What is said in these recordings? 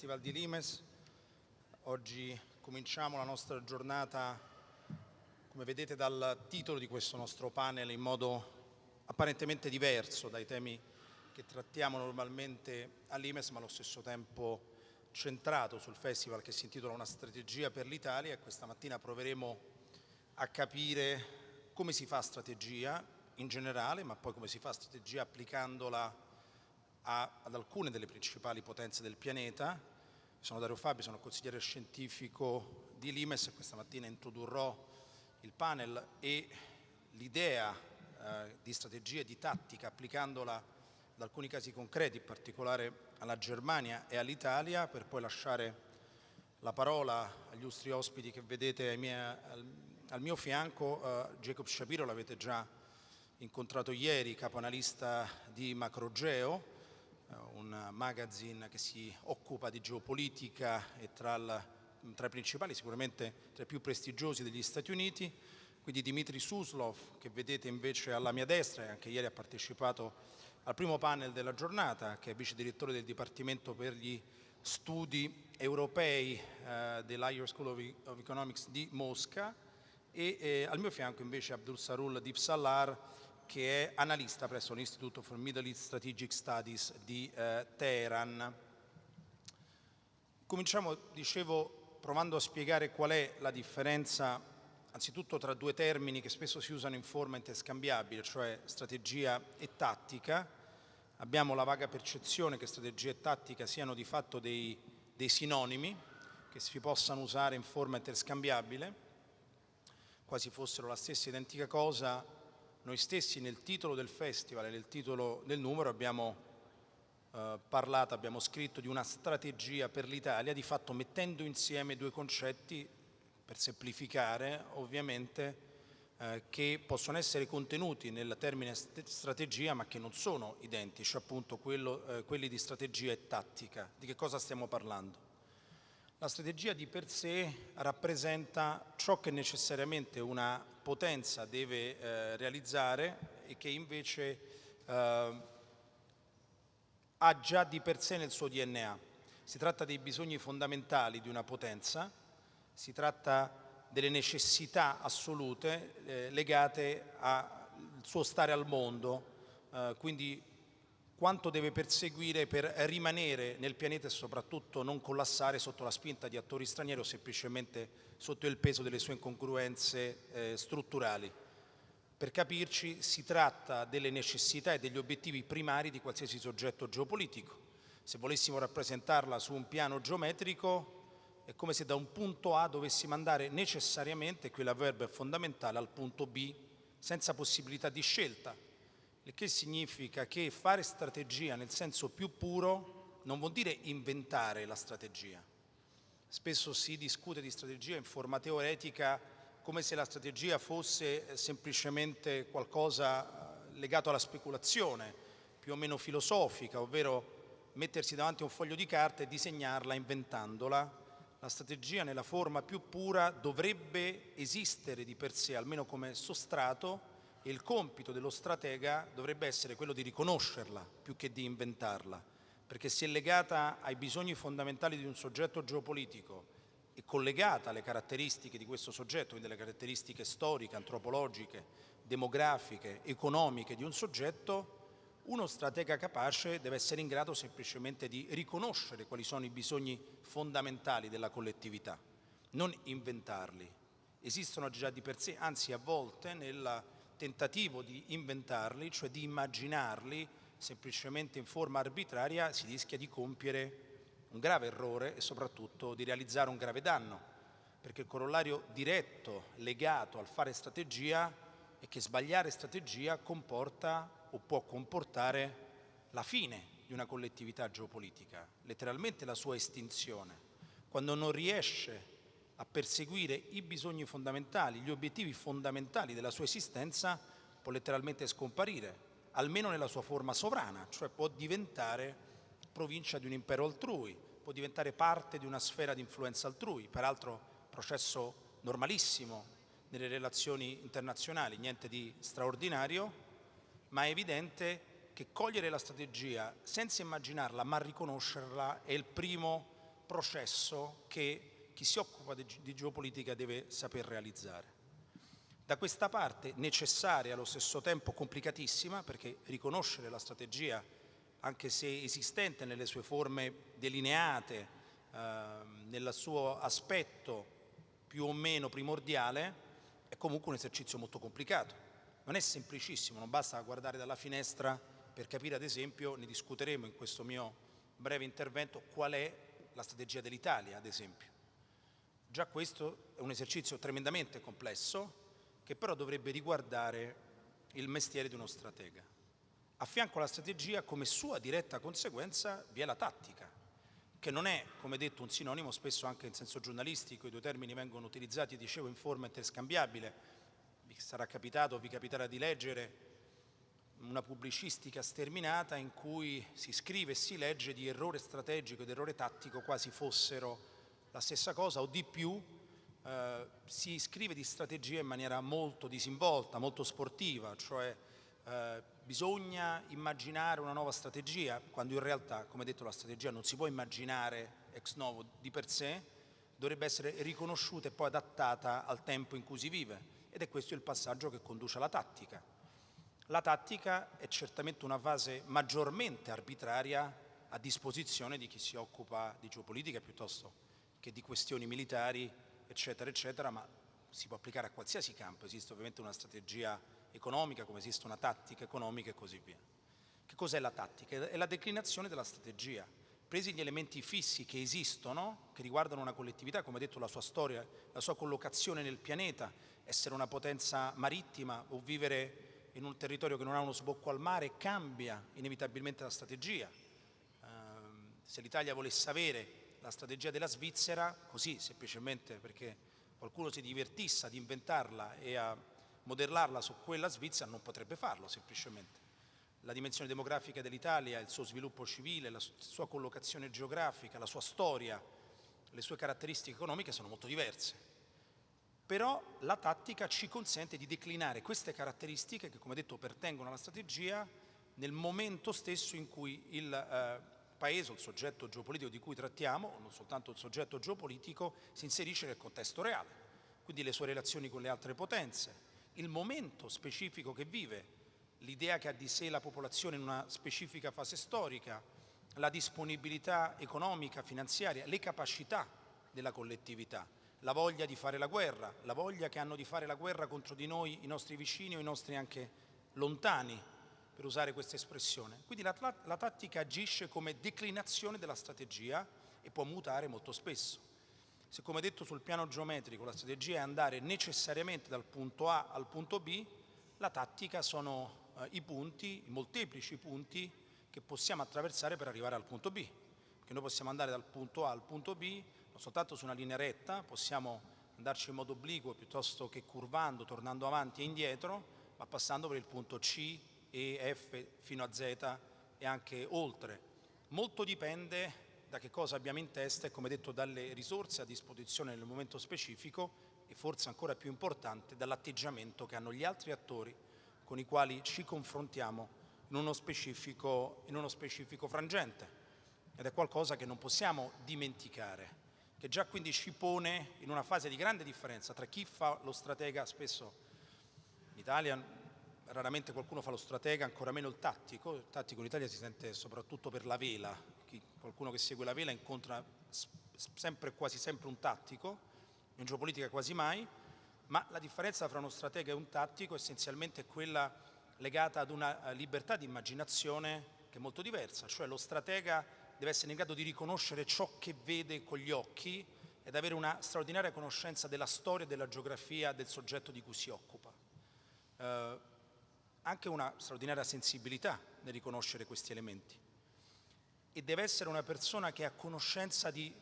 Festival di Limes. Oggi cominciamo la nostra giornata, come vedete dal titolo di questo nostro panel, in modo apparentemente diverso dai temi che trattiamo normalmente a Limes, ma allo stesso tempo centrato sul festival, che si intitola Una strategia per l'Italia, e questa mattina proveremo a capire come si fa strategia in generale, ma poi come si fa strategia applicandola ad alcune delle principali potenze del pianeta. Sono Dario Fabbri, sono consigliere scientifico di Limes e questa mattina introdurrò il panel e l'idea di strategia e di tattica applicandola ad alcuni casi concreti, in particolare alla Germania e all'Italia, per poi lasciare la parola agli illustri ospiti che vedete al mio fianco. Shapiro l'avete già incontrato ieri, capo analista di Macro, un magazine che si occupa di geopolitica e tra i principali, sicuramente tra i più prestigiosi degli Stati Uniti. Quindi Dmitry Suslov, che vedete invece alla mia destra, e anche ieri ha partecipato al primo panel della giornata, che è vicedirettore del Dipartimento per gli studi europei dell'Higher School of Economics di Mosca, e al mio fianco invece Abdolrasool Divsallar, che è analista presso l'Institute for Middle East Strategic Studies di Teheran. Cominciamo, dicevo, provando a spiegare qual è la differenza, anzitutto tra due termini che spesso si usano in forma interscambiabile, cioè strategia e tattica. Abbiamo la vaga percezione che strategia e tattica siano di fatto dei sinonimi, che si possano usare in forma interscambiabile, quasi fossero la stessa identica cosa. Noi stessi nel titolo del festival e nel titolo del numero abbiamo abbiamo scritto di una strategia per l'Italia, di fatto mettendo insieme due concetti, per semplificare ovviamente, che possono essere contenuti nel termine strategia ma che non sono identici, appunto quelli di strategia e tattica. Di che cosa stiamo parlando? La strategia di per sé rappresenta ciò che necessariamente una potenza deve realizzare e che invece ha già di per sé nel suo DNA. Si tratta dei bisogni fondamentali di una potenza, si tratta delle necessità assolute legate al suo stare al mondo, quindi quanto deve perseguire per rimanere nel pianeta e soprattutto non collassare sotto la spinta di attori stranieri o semplicemente sotto il peso delle sue incongruenze strutturali. Per capirci, si tratta delle necessità e degli obiettivi primari di qualsiasi soggetto geopolitico. Se volessimo rappresentarla su un piano geometrico, è come se da un punto A dovessimo andare necessariamente, qui l'avverbio è fondamentale, al punto B, senza possibilità di scelta. Il che significa che fare strategia nel senso più puro non vuol dire inventare la strategia. Spesso si discute di strategia in forma teoretica come se la strategia fosse semplicemente qualcosa legato alla speculazione, più o meno filosofica, ovvero mettersi davanti a un foglio di carta e disegnarla inventandola. La strategia nella forma più pura dovrebbe esistere di per sé, almeno come sostrato, e il compito dello stratega dovrebbe essere quello di riconoscerla più che di inventarla, perché se è legata ai bisogni fondamentali di un soggetto geopolitico e collegata alle caratteristiche di questo soggetto, quindi alle caratteristiche storiche, antropologiche, demografiche, economiche di un soggetto, uno stratega capace deve essere in grado semplicemente di riconoscere quali sono i bisogni fondamentali della collettività, non inventarli. Esistono già di per sé, anzi a volte nel tentativo di inventarli, cioè di immaginarli semplicemente in forma arbitraria, si rischia di compiere un grave errore e soprattutto di realizzare un grave danno, perché il corollario diretto legato al fare strategia è che sbagliare strategia comporta o può comportare la fine di una collettività geopolitica, letteralmente la sua estinzione, quando non riesce a perseguire i bisogni fondamentali, gli obiettivi fondamentali della sua esistenza, può letteralmente scomparire, almeno nella sua forma sovrana, cioè può diventare provincia di un impero altrui, può diventare parte di una sfera di influenza altrui, peraltro processo normalissimo nelle relazioni internazionali, niente di straordinario, ma è evidente che cogliere la strategia senza immaginarla ma riconoscerla è il primo processo che chi si occupa di geopolitica deve saper realizzare. Da questa parte necessaria, allo stesso tempo complicatissima, perché riconoscere la strategia, anche se esistente nelle sue forme delineate, nel suo aspetto più o meno primordiale, è comunque un esercizio molto complicato. Non è semplicissimo, non basta guardare dalla finestra per capire, ad esempio, ne discuteremo in questo mio breve intervento, qual è la strategia dell'Italia, ad esempio. Già questo è un esercizio tremendamente complesso, che però dovrebbe riguardare il mestiere di uno stratega. A fianco alla strategia, come sua diretta conseguenza, vi è la tattica, che non è, come detto, un sinonimo, spesso anche in senso giornalistico i due termini vengono utilizzati, dicevo, in forma interscambiabile. Vi sarà capitato, vi capiterà di leggere una pubblicistica sterminata in cui si scrive e si legge di errore strategico ed errore tattico quasi fossero la stessa cosa o di più. Si scrive di strategia in maniera molto disinvolta, molto sportiva, cioè bisogna immaginare una nuova strategia, quando in realtà, come detto, la strategia non si può immaginare ex novo di per sé, dovrebbe essere riconosciuta e poi adattata al tempo in cui si vive, ed è questo il passaggio che conduce alla tattica. La tattica è certamente una fase maggiormente arbitraria a disposizione di chi si occupa di geopolitica piuttosto che di questioni militari, eccetera, eccetera, ma si può applicare a qualsiasi campo. Esiste ovviamente una strategia economica, come esiste una tattica economica e così via. Che cos'è la tattica? È la declinazione della strategia. Presi gli elementi fissi che esistono, che riguardano una collettività, come detto, la sua storia, la sua collocazione nel pianeta, essere una potenza marittima o vivere in un territorio che non ha uno sbocco al mare, cambia inevitabilmente la strategia. Se l'Italia volesse avere la strategia della Svizzera, così semplicemente perché qualcuno si divertisse ad inventarla e a modellarla su quella Svizzera, non potrebbe farlo semplicemente. La dimensione demografica dell'Italia, il suo sviluppo civile, la sua collocazione geografica, la sua storia, le sue caratteristiche economiche sono molto diverse. Però la tattica ci consente di declinare queste caratteristiche che, come detto, pertengono alla strategia nel momento stesso in cui il Paese, il soggetto geopolitico di cui trattiamo, non soltanto il soggetto geopolitico, si inserisce nel contesto reale, quindi le sue relazioni con le altre potenze, il momento specifico che vive, l'idea che ha di sé la popolazione in una specifica fase storica, la disponibilità economica, finanziaria, le capacità della collettività, la voglia di fare la guerra, la voglia che hanno di fare la guerra contro di noi i nostri vicini o i nostri anche lontani, per usare questa espressione. Quindi la tattica agisce come declinazione della strategia e può mutare molto spesso. Se, come detto, sul piano geometrico la strategia è andare necessariamente dal punto A al punto B, la tattica sono i punti, i molteplici punti che possiamo attraversare per arrivare al punto B. Perché noi possiamo andare dal punto A al punto B non soltanto su una linea retta, possiamo andarci in modo obliquo piuttosto che curvando, tornando avanti e indietro, ma passando per il punto C, E, F fino a Z e anche oltre. Molto dipende da che cosa abbiamo in testa e, come detto, dalle risorse a disposizione nel momento specifico e, forse ancora più importante, dall'atteggiamento che hanno gli altri attori con i quali ci confrontiamo in uno specifico frangente. Ed è qualcosa che non possiamo dimenticare, che già quindi ci pone in una fase di grande differenza tra chi fa lo stratega, spesso in Italia raramente qualcuno fa lo stratega, ancora meno il tattico. Il tattico in Italia si sente soprattutto per la vela. Qualcuno che segue la vela incontra quasi sempre un tattico, in geopolitica quasi mai, ma la differenza fra uno stratega e un tattico essenzialmente è quella legata ad una libertà di immaginazione che è molto diversa, cioè lo stratega deve essere in grado di riconoscere ciò che vede con gli occhi ed avere una straordinaria conoscenza della storia e della geografia del soggetto di cui si occupa. Anche una straordinaria sensibilità nel riconoscere questi elementi, e deve essere una persona che ha conoscenza di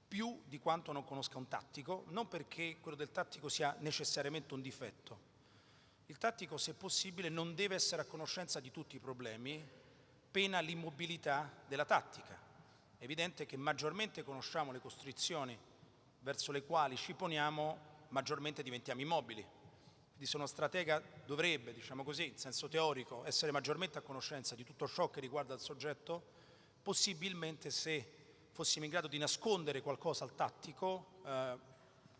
più di quanto non conosca un tattico, non perché quello del tattico sia necessariamente un difetto. Il tattico, se possibile, non deve essere a conoscenza di tutti i problemi, pena l'immobilità della tattica. È evidente che maggiormente conosciamo le costrizioni verso le quali ci poniamo, maggiormente diventiamo immobili. Quindi se uno stratega dovrebbe, diciamo così, in senso teorico, essere maggiormente a conoscenza di tutto ciò che riguarda il soggetto, possibilmente se fossimo in grado di nascondere qualcosa al tattico,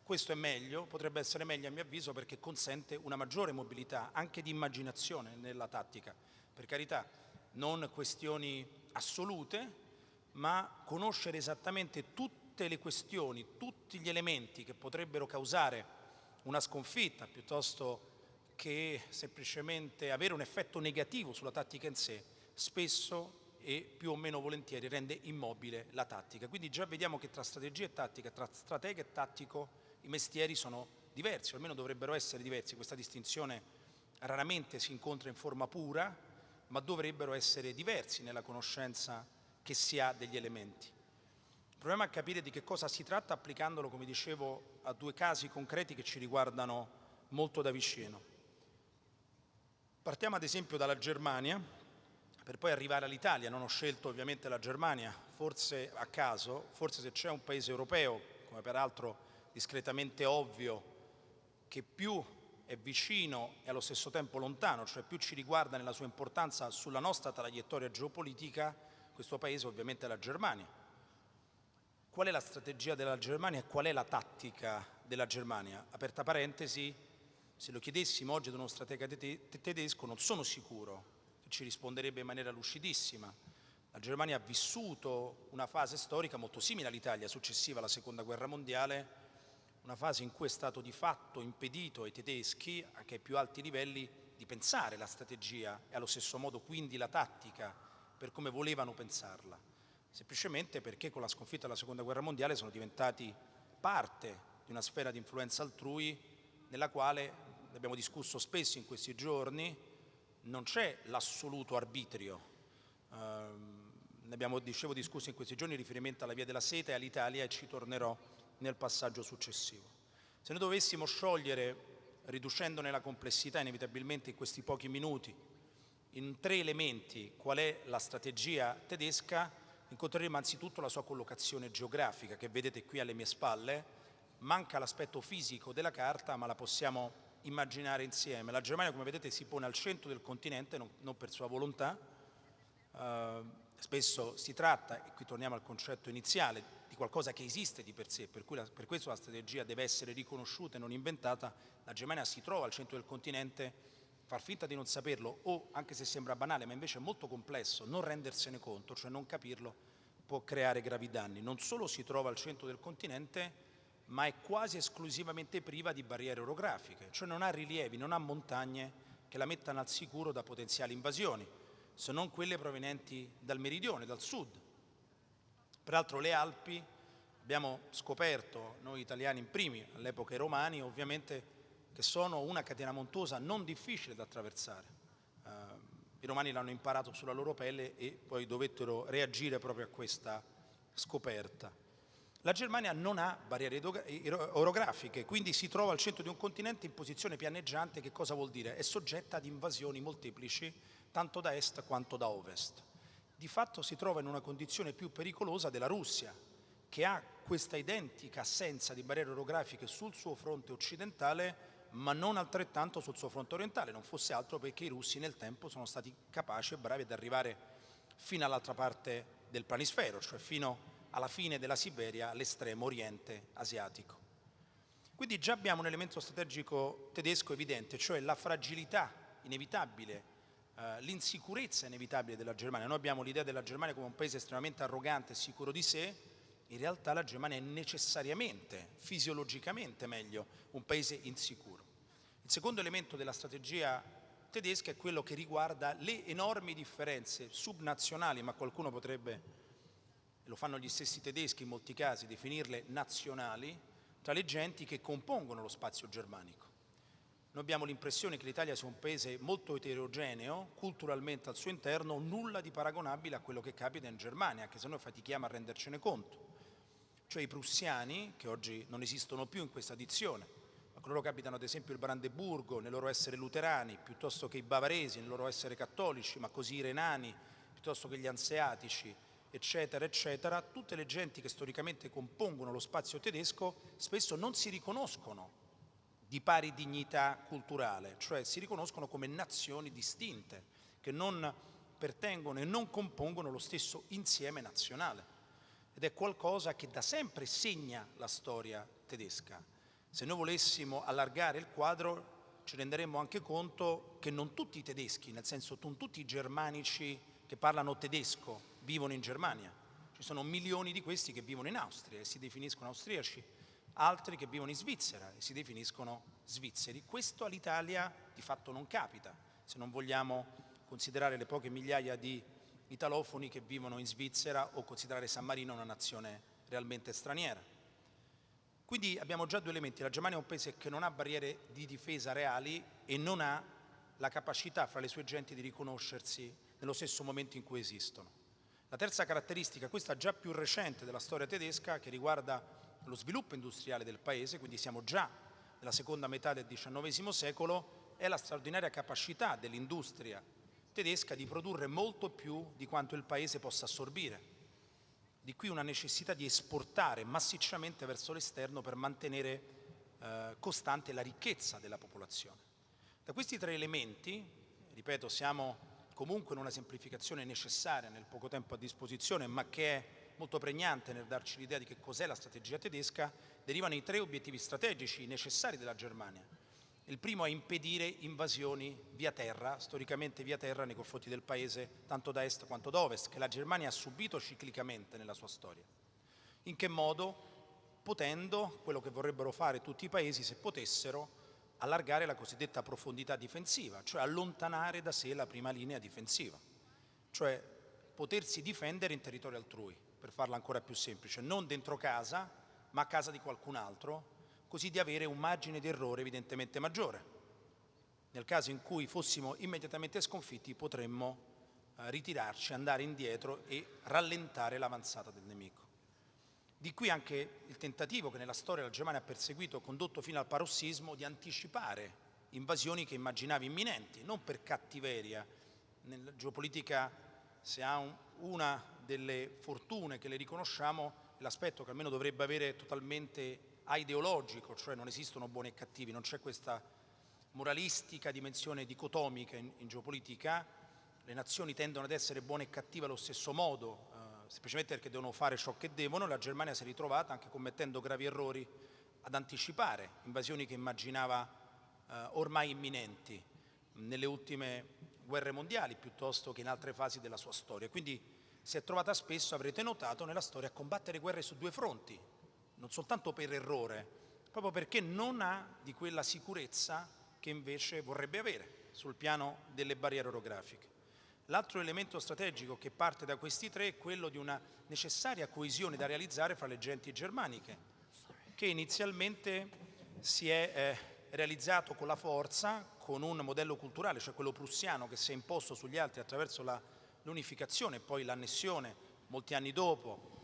questo è meglio, potrebbe essere meglio a mio avviso, perché consente una maggiore mobilità anche di immaginazione nella tattica. Per carità, non questioni assolute, ma conoscere esattamente tutte le questioni, tutti gli elementi che potrebbero causare una sconfitta, piuttosto che semplicemente avere un effetto negativo sulla tattica in sé, spesso e più o meno volentieri rende immobile la tattica. Quindi già vediamo che tra strategia e tattica, tra stratega e tattico, i mestieri sono diversi, o almeno dovrebbero essere diversi. Questa distinzione raramente si incontra in forma pura, ma dovrebbero essere diversi nella conoscenza che si ha degli elementi. Proviamo a capire di che cosa si tratta applicandolo, come dicevo, a due casi concreti che ci riguardano molto da vicino. Partiamo ad esempio dalla Germania, per poi arrivare all'Italia. Non ho scelto ovviamente la Germania, forse a caso, forse se c'è un paese europeo, come peraltro discretamente ovvio, che più è vicino e allo stesso tempo lontano, cioè più ci riguarda nella sua importanza sulla nostra traiettoria geopolitica, questo paese ovviamente è la Germania. Qual è la strategia della Germania e qual è la tattica della Germania? Aperta parentesi, se lo chiedessimo oggi ad uno stratega tedesco non sono sicuro che ci risponderebbe in maniera lucidissima. La Germania ha vissuto una fase storica molto simile all'Italia, successiva alla Seconda Guerra Mondiale, una fase in cui è stato di fatto impedito ai tedeschi, anche ai più alti livelli, di pensare la strategia e allo stesso modo quindi la tattica per come volevano pensarla, semplicemente perché con la sconfitta della Seconda Guerra Mondiale sono diventati parte di una sfera di influenza altrui nella quale, ne abbiamo discusso spesso in questi giorni, non c'è l'assoluto arbitrio. Ne abbiamo, dicevo, discusso in questi giorni in riferimento alla Via della Seta e all'Italia, e ci tornerò nel passaggio successivo. Se noi dovessimo sciogliere, riducendone la complessità inevitabilmente in questi pochi minuti, in tre elementi qual è la strategia tedesca, incontreremo anzitutto la sua collocazione geografica, che vedete qui alle mie spalle. Manca l'aspetto fisico della carta, ma la possiamo immaginare insieme. La Germania, come vedete, si pone al centro del continente, non per sua volontà. Spesso si tratta, e qui torniamo al concetto iniziale, di qualcosa che esiste di per sé, per questo la strategia deve essere riconosciuta e non inventata. La Germania si trova al centro del continente, far finta di non saperlo, o anche se sembra banale, ma invece è molto complesso, non rendersene conto, cioè non capirlo, può creare gravi danni. Non solo si trova al centro del continente, ma è quasi esclusivamente priva di barriere orografiche, cioè non ha rilievi, non ha montagne che la mettano al sicuro da potenziali invasioni, se non quelle provenienti dal meridione, dal sud. Peraltro le Alpi, abbiamo scoperto, noi italiani in primi, all'epoca i romani ovviamente, che sono una catena montuosa non difficile da attraversare. I romani l'hanno imparato sulla loro pelle e poi dovettero reagire proprio a questa scoperta. La Germania non ha barriere orografiche, quindi si trova al centro di un continente in posizione pianeggiante. Che cosa vuol dire? È soggetta ad invasioni molteplici, tanto da est quanto da ovest. Di fatto si trova in una condizione più pericolosa della Russia, che ha questa identica assenza di barriere orografiche sul suo fronte occidentale, ma non altrettanto sul suo fronte orientale, non fosse altro perché i russi nel tempo sono stati capaci e bravi ad arrivare fino all'altra parte del planisfero, cioè fino alla fine della Siberia, all'estremo oriente asiatico. Quindi già abbiamo un elemento strategico tedesco evidente, cioè la fragilità inevitabile, l'insicurezza inevitabile della Germania. Noi abbiamo l'idea della Germania come un paese estremamente arrogante e sicuro di sé. In realtà la Germania è necessariamente, fisiologicamente meglio, un paese insicuro. Il secondo elemento della strategia tedesca è quello che riguarda le enormi differenze subnazionali, ma qualcuno potrebbe, lo fanno gli stessi tedeschi in molti casi, definirle nazionali, tra le genti che compongono lo spazio germanico. Noi abbiamo l'impressione che l'Italia sia un paese molto eterogeneo, culturalmente al suo interno, nulla di paragonabile a quello che capita in Germania, anche se noi fatichiamo a rendercene conto. Cioè i prussiani, che oggi non esistono più in questa dizione, ma con loro capitano ad esempio il Brandeburgo nel loro essere luterani, piuttosto che i bavaresi nel loro essere cattolici, ma così i renani, piuttosto che gli anseatici, eccetera, eccetera. Tutte le genti che storicamente compongono lo spazio tedesco spesso non si riconoscono di pari dignità culturale, cioè si riconoscono come nazioni distinte, che non pertengono e non compongono lo stesso insieme nazionale. ed è qualcosa che da sempre segna la storia tedesca. Se noi volessimo allargare il quadro ci renderemmo anche conto che non tutti i tedeschi, nel senso non tutti i germanici che parlano tedesco vivono in Germania. Ci sono milioni di questi che vivono in Austria e si definiscono austriaci, altri che vivono in Svizzera e si definiscono svizzeri. Questo all'Italia di fatto non capita, se non vogliamo considerare le poche migliaia di italofoni che vivono in Svizzera o considerare San Marino una nazione realmente straniera. Quindi abbiamo già due elementi: la Germania è un paese che non ha barriere di difesa reali e non ha la capacità fra le sue genti di riconoscersi nello stesso momento in cui esistono. La terza caratteristica, questa già più recente della storia tedesca, che riguarda lo sviluppo industriale del paese, quindi siamo già nella seconda metà del XIX secolo, è la straordinaria capacità dell'industria tedesca di produrre molto più di quanto il paese possa assorbire. Di qui una necessità di esportare massicciamente verso l'esterno per mantenere costante la ricchezza della popolazione. Da questi tre elementi, ripeto, siamo comunque in una semplificazione necessaria nel poco tempo a disposizione, ma che è molto pregnante nel darci l'idea di che cos'è la strategia tedesca, derivano i tre obiettivi strategici necessari della Germania. Il primo è impedire invasioni via terra, storicamente via terra, nei confronti del paese, tanto da est quanto da ovest, che la Germania ha subito ciclicamente nella sua storia. In che modo? Potendo, quello che vorrebbero fare tutti i paesi se potessero, allargare la cosiddetta profondità difensiva, cioè allontanare da sé la prima linea difensiva, cioè potersi difendere in territorio altrui, per farla ancora più semplice, non dentro casa, ma a casa di qualcun altro, così di avere un margine di errore evidentemente maggiore. Nel caso in cui fossimo immediatamente sconfitti potremmo ritirarci, andare indietro e rallentare l'avanzata del nemico. Di qui anche il tentativo che nella storia la Germania ha perseguito, condotto fino al parossismo, di anticipare invasioni che immaginavi imminenti, non per cattiveria. Nella geopolitica, se ha una delle fortune che le riconosciamo, è l'aspetto che almeno dovrebbe avere totalmente aideologico, cioè non esistono buoni e cattivi, non c'è questa moralistica dimensione dicotomica in geopolitica. Le nazioni tendono ad essere buone e cattive allo stesso modo, semplicemente perché devono fare ciò che devono. La Germania si è ritrovata, anche commettendo gravi errori, ad anticipare invasioni che immaginava ormai imminenti nelle ultime guerre mondiali piuttosto che in altre fasi della sua storia. Quindi si è trovata spesso, avrete notato, nella storia a combattere guerre su due fronti, non soltanto per errore, proprio perché non ha di quella sicurezza che invece vorrebbe avere sul piano delle barriere orografiche. L'altro elemento strategico che parte da questi tre è quello di una necessaria coesione da realizzare fra le genti germaniche, che inizialmente si è realizzato con la forza, con un modello culturale, cioè quello prussiano, che si è imposto sugli altri attraverso l'unificazione e poi l'annessione, molti anni dopo,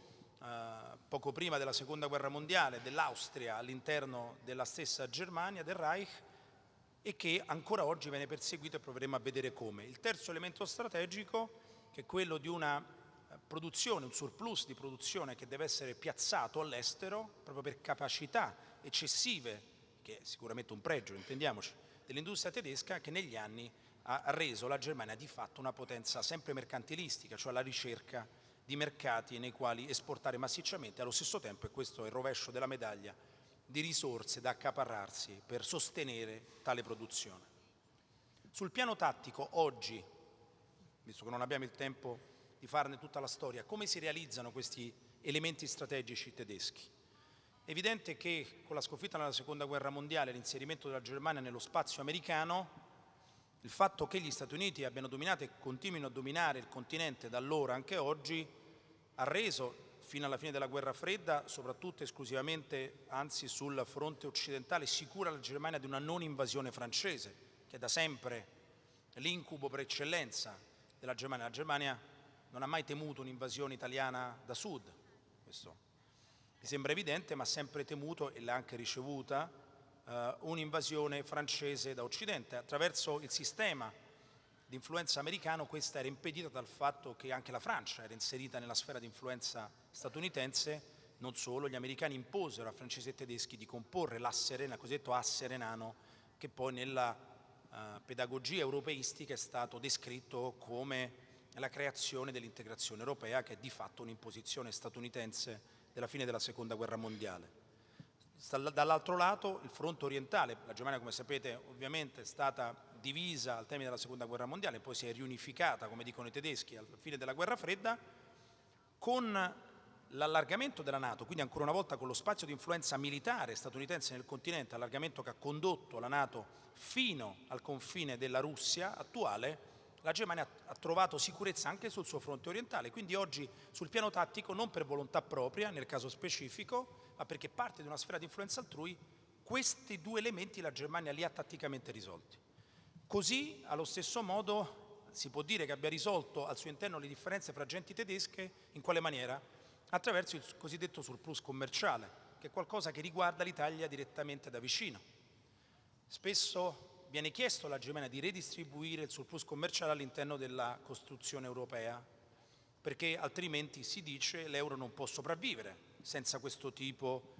poco prima della Seconda Guerra Mondiale, dell'Austria all'interno della stessa Germania, del Reich, e che ancora oggi viene perseguito e proveremo a vedere come. Il terzo elemento strategico, che è quello di una produzione, un surplus di produzione che deve essere piazzato all'estero, proprio per capacità eccessive, che è sicuramente un pregio, intendiamoci, dell'industria tedesca, che negli anni ha reso la Germania di fatto una potenza sempre mercantilistica, cioè alla ricerca di mercati nei quali esportare massicciamente, allo stesso tempo, e questo è il rovescio della medaglia, di risorse da accaparrarsi per sostenere tale produzione. Sul piano tattico, oggi, visto che non abbiamo il tempo di farne tutta la storia, come si realizzano questi elementi strategici tedeschi? È evidente che con la sconfitta nella Seconda Guerra Mondiale e l'inserimento della Germania nello spazio americano, il fatto che gli Stati Uniti abbiano dominato e continuino a dominare il continente da allora anche oggi ha reso, fino alla fine della Guerra Fredda, soprattutto esclusivamente, anzi sul fronte occidentale, sicura la Germania di una non invasione francese, che è da sempre l'incubo per eccellenza della Germania. La Germania non ha mai temuto un'invasione italiana da sud, questo mi sembra evidente, ma ha sempre temuto, e l'ha anche ricevuta, un'invasione francese da occidente. Attraverso il sistema di influenza americano questa era impedita dal fatto che anche la Francia era inserita nella sfera di influenza statunitense. Non solo, gli americani imposero a francesi e tedeschi di comporre l'asse renano, il cosiddetto asse renano, che poi nella pedagogia europeistica è stato descritto come la creazione dell'integrazione europea, che è di fatto un'imposizione statunitense della fine della Seconda Guerra Mondiale. Dall'altro lato il fronte orientale, la Germania come sapete ovviamente è stata divisa al termine della Seconda Guerra Mondiale, poi si è riunificata, come dicono i tedeschi, alla fine della Guerra Fredda, con l'allargamento della NATO, quindi ancora una volta con lo spazio di influenza militare statunitense nel continente, allargamento che ha condotto la NATO fino al confine della Russia attuale. La Germania ha trovato sicurezza anche sul suo fronte orientale, quindi oggi sul piano tattico, non per volontà propria nel caso specifico, ma perché parte di una sfera di influenza altrui, questi due elementi la Germania li ha tatticamente risolti. Così, allo stesso modo, si può dire che abbia risolto al suo interno le differenze fra genti tedesche, in quale maniera? Attraverso il cosiddetto surplus commerciale, che è qualcosa che riguarda l'Italia direttamente da vicino. Spesso viene chiesto alla Germania di redistribuire il surplus commerciale all'interno della costruzione europea, perché altrimenti si dice l'euro non può sopravvivere senza questo tipo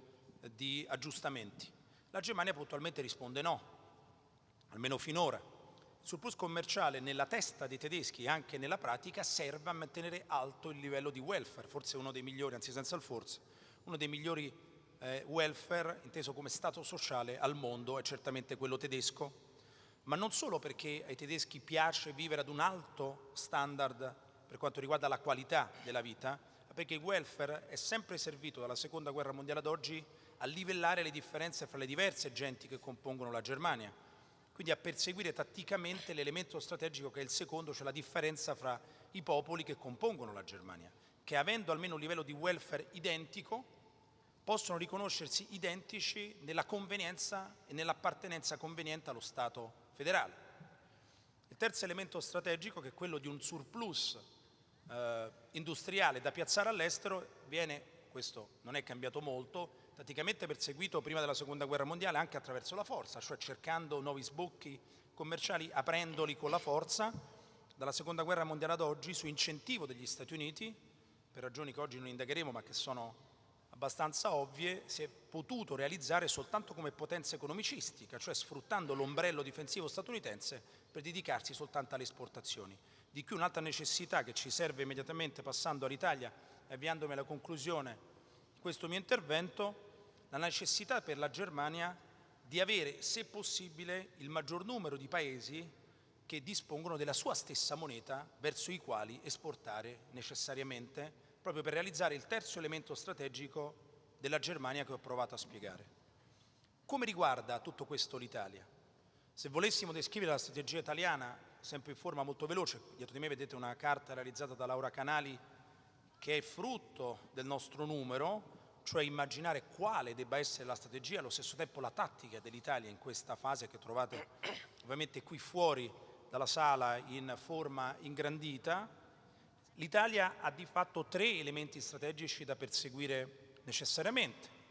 di aggiustamenti. La Germania puntualmente risponde no, almeno finora. Il surplus commerciale nella testa dei tedeschi e anche nella pratica serve a mantenere alto il livello di welfare, forse uno dei migliori, anzi senza il forse, uno dei migliori welfare inteso come stato sociale al mondo è certamente quello tedesco, ma non solo perché ai tedeschi piace vivere ad un alto standard per quanto riguarda la qualità della vita, ma perché il welfare è sempre servito dalla Seconda Guerra Mondiale ad oggi a livellare le differenze fra le diverse genti che compongono la Germania, quindi a perseguire tatticamente l'elemento strategico che è il secondo, cioè la differenza fra i popoli che compongono la Germania, che avendo almeno un livello di welfare identico possono riconoscersi identici nella convenienza e nell'appartenenza conveniente allo Stato federale. Il terzo elemento strategico, che è quello di un surplus industriale da piazzare all'estero, viene, questo non è cambiato molto, praticamente perseguito prima della Seconda Guerra Mondiale anche attraverso la forza, cioè cercando nuovi sbocchi commerciali, aprendoli con la forza. Dalla Seconda Guerra Mondiale ad oggi, su incentivo degli Stati Uniti, per ragioni che oggi non indagheremo ma che sono abbastanza ovvie, si è potuto realizzare soltanto come potenza economicistica, cioè sfruttando l'ombrello difensivo statunitense per dedicarsi soltanto alle esportazioni. Di qui un'altra necessità che ci serve immediatamente passando all'Italia e avviandomi alla conclusione di questo mio intervento, la necessità per la Germania di avere, se possibile, il maggior numero di paesi che dispongono della sua stessa moneta verso i quali esportare necessariamente, proprio per realizzare il terzo elemento strategico della Germania che ho provato a spiegare. Come riguarda tutto questo l'Italia? Se volessimo descrivere la strategia italiana, sempre in forma molto veloce, dietro di me vedete una carta realizzata da Laura Canali che è frutto del nostro numero, cioè immaginare quale debba essere la strategia e allo stesso tempo la tattica dell'Italia in questa fase che trovate ovviamente qui fuori dalla sala in forma ingrandita. L'Italia ha di fatto tre elementi strategici da perseguire necessariamente.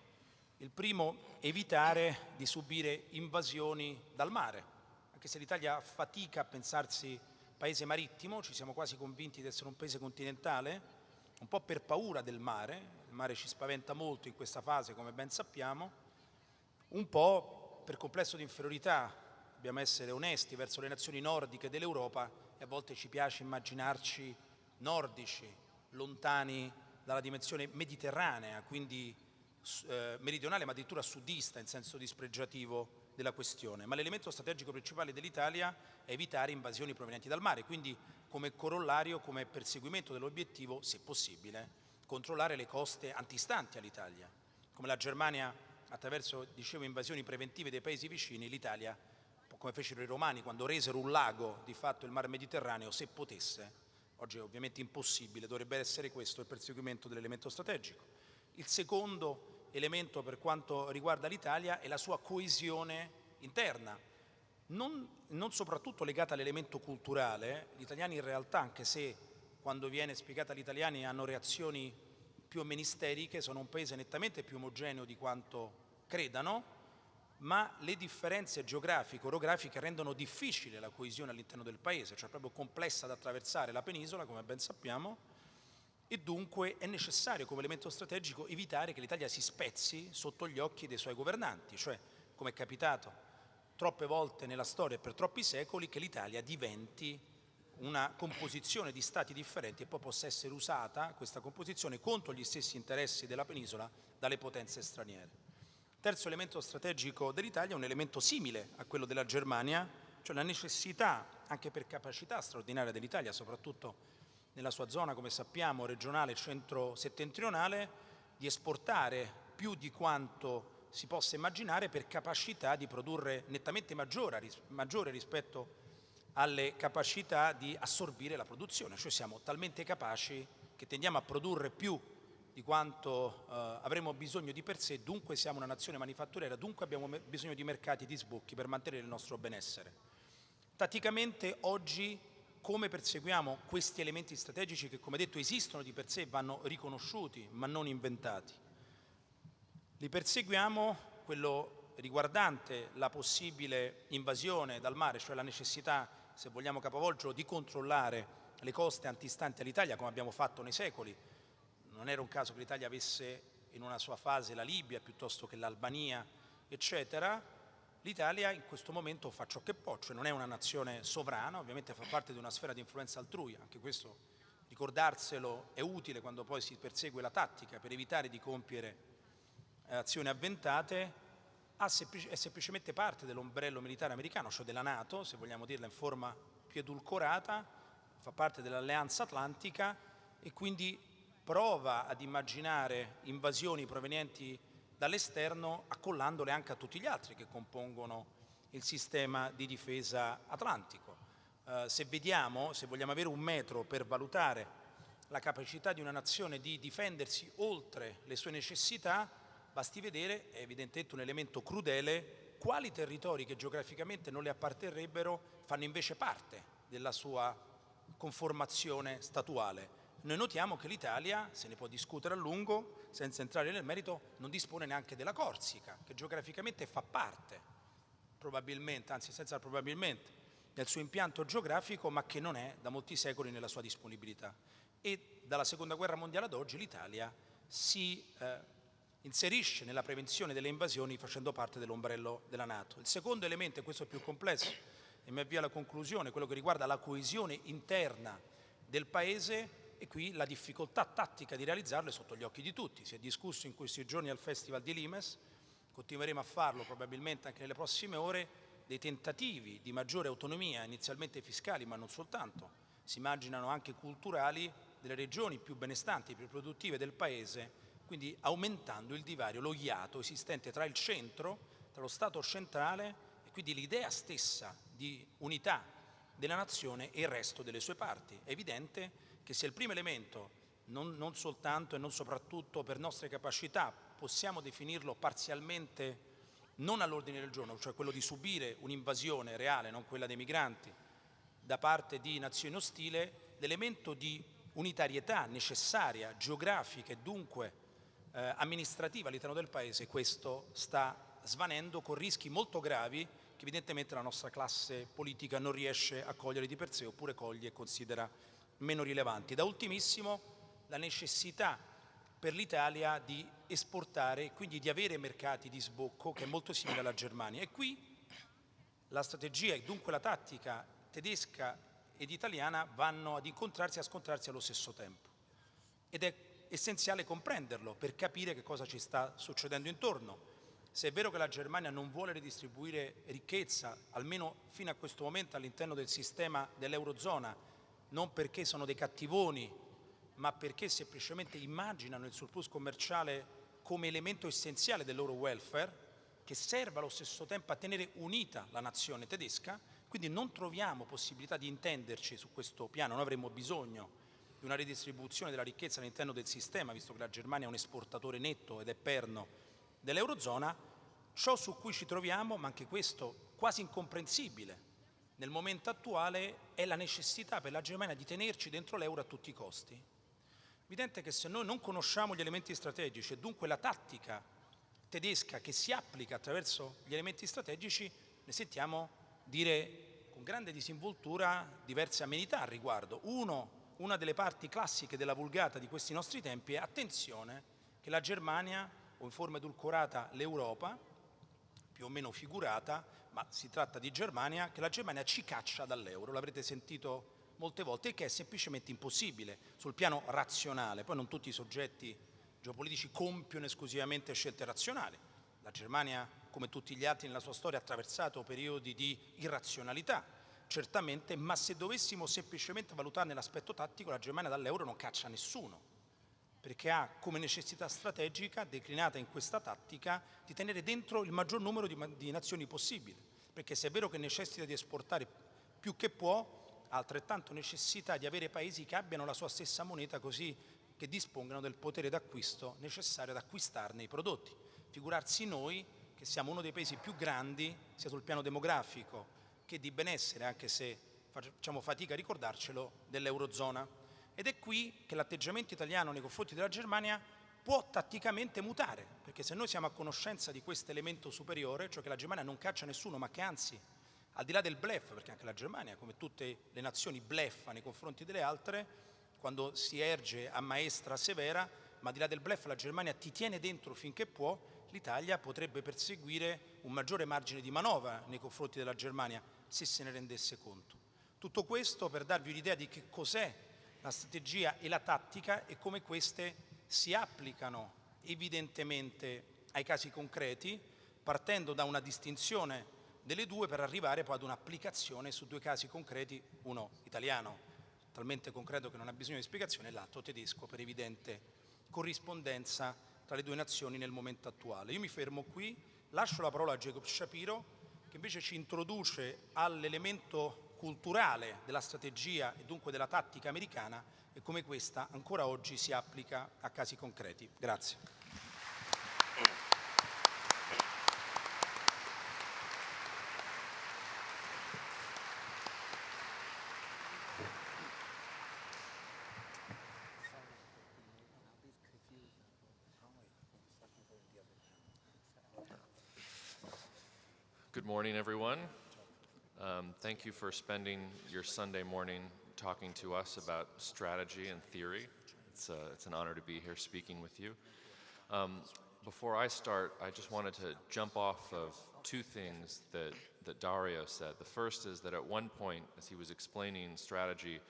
Il primo, evitare di subire invasioni dal mare, anche se l'Italia fatica a pensarsi paese marittimo, ci siamo quasi convinti di essere un paese continentale, un po' per paura del mare, il mare ci spaventa molto in questa fase come ben sappiamo, un po' per complesso di inferiorità, dobbiamo essere onesti verso le nazioni nordiche dell'Europa e a volte ci piace immaginarci nordici, lontani dalla dimensione mediterranea, quindi meridionale ma addirittura sudista in senso dispregiativo della questione. Ma l'elemento strategico principale dell'Italia è evitare invasioni provenienti dal mare, quindi come corollario, come perseguimento dell'obiettivo, se possibile, controllare le coste antistanti all'Italia. Come la Germania attraverso, dicevo, invasioni preventive dei paesi vicini, l'Italia, come fecero i romani quando resero un lago, di fatto il mar Mediterraneo, se potesse. Oggi è ovviamente impossibile, dovrebbe essere questo il perseguimento dell'elemento strategico. Il secondo elemento per quanto riguarda l'Italia è la sua coesione interna, non soprattutto legata all'elemento culturale. Gli italiani in realtà, anche se quando viene spiegata agli italiani hanno reazioni più o meno isteriche, sono un paese nettamente più omogeneo di quanto credano, ma le differenze geografiche, orografiche rendono difficile la coesione all'interno del paese, cioè proprio complessa da attraversare la penisola, come ben sappiamo, e dunque è necessario come elemento strategico evitare che l'Italia si spezzi sotto gli occhi dei suoi governanti, cioè come è capitato troppe volte nella storia e per troppi secoli che l'Italia diventi una composizione di stati differenti e poi possa essere usata questa composizione contro gli stessi interessi della penisola dalle potenze straniere. Terzo elemento strategico dell'Italia è un elemento simile a quello della Germania, cioè la necessità, anche per capacità straordinaria dell'Italia, soprattutto nella sua zona, come sappiamo, regionale centro-settentrionale, di esportare più di quanto si possa immaginare per capacità di produrre nettamente maggiore rispetto alle capacità di assorbire la produzione, cioè siamo talmente capaci che tendiamo a produrre più di quanto avremo bisogno di per sé, dunque siamo una nazione manifatturiera, dunque abbiamo bisogno di mercati di sbocchi per mantenere il nostro benessere. Tatticamente oggi come perseguiamo questi elementi strategici che, come detto, esistono di per sé e vanno riconosciuti ma non inventati? Li perseguiamo, quello riguardante la possibile invasione dal mare, cioè la necessità, se vogliamo capovolgerlo, di controllare le coste antistanti all'Italia, come abbiamo fatto nei secoli. Non era un caso che l'Italia avesse in una sua fase la Libia piuttosto che l'Albania, eccetera. L'Italia in questo momento fa ciò che può, cioè non è una nazione sovrana, ovviamente fa parte di una sfera di influenza altrui, anche questo ricordarselo è utile quando poi si persegue la tattica per evitare di compiere azioni avventate. È semplicemente parte dell'ombrello militare americano, cioè della NATO, se vogliamo dirla in forma più edulcorata, fa parte dell'Alleanza Atlantica e quindi prova ad immaginare invasioni provenienti dall'esterno accollandole anche a tutti gli altri che compongono il sistema di difesa atlantico. Se vogliamo avere un metro per valutare la capacità di una nazione di difendersi oltre le sue necessità, basti vedere, è evidentemente un elemento crudele, quali territori che geograficamente non le apparterrebbero fanno invece parte della sua conformazione statuale. Noi notiamo che l'Italia, se ne può discutere a lungo, senza entrare nel merito, non dispone neanche della Corsica, che geograficamente fa parte, probabilmente, anzi senza probabilmente, del suo impianto geografico, ma che non è da molti secoli nella sua disponibilità. E dalla Seconda Guerra Mondiale ad oggi l'Italia si inserisce nella prevenzione delle invasioni facendo parte dell'ombrello della NATO. Il secondo elemento, e questo è più complesso, e mi avvio alla conclusione, quello che riguarda la coesione interna del Paese, e qui la difficoltà tattica di realizzarlo è sotto gli occhi di tutti. Si è discusso in questi giorni al Festival di Limes, continueremo a farlo probabilmente anche nelle prossime ore, dei tentativi di maggiore autonomia, inizialmente fiscali ma non soltanto, si immaginano anche culturali, delle regioni più benestanti, più produttive del Paese, quindi aumentando il divario, lo iato esistente tra il centro, tra lo Stato centrale e quindi l'idea stessa di unità della nazione e il resto delle sue parti. È evidente che se il primo elemento, non soltanto e non soprattutto per nostre capacità, possiamo definirlo parzialmente non all'ordine del giorno, cioè quello di subire un'invasione reale, non quella dei migranti, da parte di nazioni ostili, l'elemento di unitarietà necessaria, geografica e dunque amministrativa all'interno del Paese, questo sta svanendo con rischi molto gravi che evidentemente la nostra classe politica non riesce a cogliere di per sé oppure coglie e considera meno rilevanti. Da ultimissimo la necessità per l'Italia di esportare e quindi di avere mercati di sbocco che è molto simile alla Germania. E qui la strategia e dunque la tattica tedesca ed italiana vanno ad incontrarsi e a scontrarsi allo stesso tempo. Ed è essenziale comprenderlo per capire che cosa ci sta succedendo intorno. Se è vero che la Germania non vuole ridistribuire ricchezza, almeno fino a questo momento all'interno del sistema dell'Eurozona, non perché sono dei cattivoni, ma perché semplicemente immaginano il surplus commerciale come elemento essenziale del loro welfare, che serve allo stesso tempo a tenere unita la nazione tedesca, quindi non troviamo possibilità di intenderci su questo piano, noi avremmo bisogno di una ridistribuzione della ricchezza all'interno del sistema, visto che la Germania è un esportatore netto ed è perno dell'Eurozona. Ciò su cui ci troviamo, ma anche questo quasi incomprensibile nel momento attuale, è la necessità per la Germania di tenerci dentro l'euro a tutti i costi. Evidente che se noi non conosciamo gli elementi strategici e dunque la tattica tedesca che si applica attraverso gli elementi strategici, ne sentiamo dire con grande disinvoltura diverse amenità al riguardo. Una delle parti classiche della vulgata di questi nostri tempi è attenzione che la Germania, o in forma edulcorata l'Europa, più o meno figurata, ma si tratta di Germania, che la Germania ci caccia dall'euro. L'avrete sentito molte volte, il che è semplicemente impossibile sul piano razionale. Poi non tutti i soggetti geopolitici compiono esclusivamente scelte razionali. La Germania, come tutti gli altri nella sua storia, ha attraversato periodi di irrazionalità, certamente, ma se dovessimo semplicemente valutare nell'aspetto tattico, la Germania dall'euro non caccia nessuno, perché ha come necessità strategica, declinata in questa tattica, di tenere dentro il maggior numero di nazioni possibile, perché se è vero che necessita di esportare più che può, ha altrettanto necessità di avere paesi che abbiano la sua stessa moneta, così che dispongano del potere d'acquisto necessario ad acquistarne i prodotti. Figurarsi noi, che siamo uno dei paesi più grandi, sia sul piano demografico che di benessere, anche se facciamo fatica a ricordarcelo, dell'Eurozona. Ed è qui che l'atteggiamento italiano nei confronti della Germania può tatticamente mutare, perché se noi siamo a conoscenza di questo elemento superiore, cioè che la Germania non caccia nessuno, ma che anzi, al di là del bluff, perché anche la Germania, come tutte le nazioni, bluffa nei confronti delle altre, quando si erge a maestra severa, ma al di là del bluff la Germania ti tiene dentro finché può, l'Italia potrebbe perseguire un maggiore margine di manovra nei confronti della Germania se se ne rendesse conto. Tutto questo per darvi un'idea di che cos'è la strategia e la tattica e come queste si applicano evidentemente ai casi concreti, partendo da una distinzione delle due per arrivare poi ad un'applicazione su due casi concreti, uno italiano, talmente concreto che non ha bisogno di spiegazione, e l'altro tedesco per evidente corrispondenza tra le due nazioni nel momento attuale. Io mi fermo qui, lascio la parola a Jacob Shapiro, che invece ci introduce all'elemento culturale della strategia e dunque della tattica americana e come questa ancora oggi si applica a casi concreti. Grazie. Good morning, everyone. Thank you for spending your Sunday morning talking to us about strategy and theory. It's an honor to be here speaking with you. Before I start, I just wanted to jump off of two things that Dario said. The first is that at one point, as he was explaining strategy,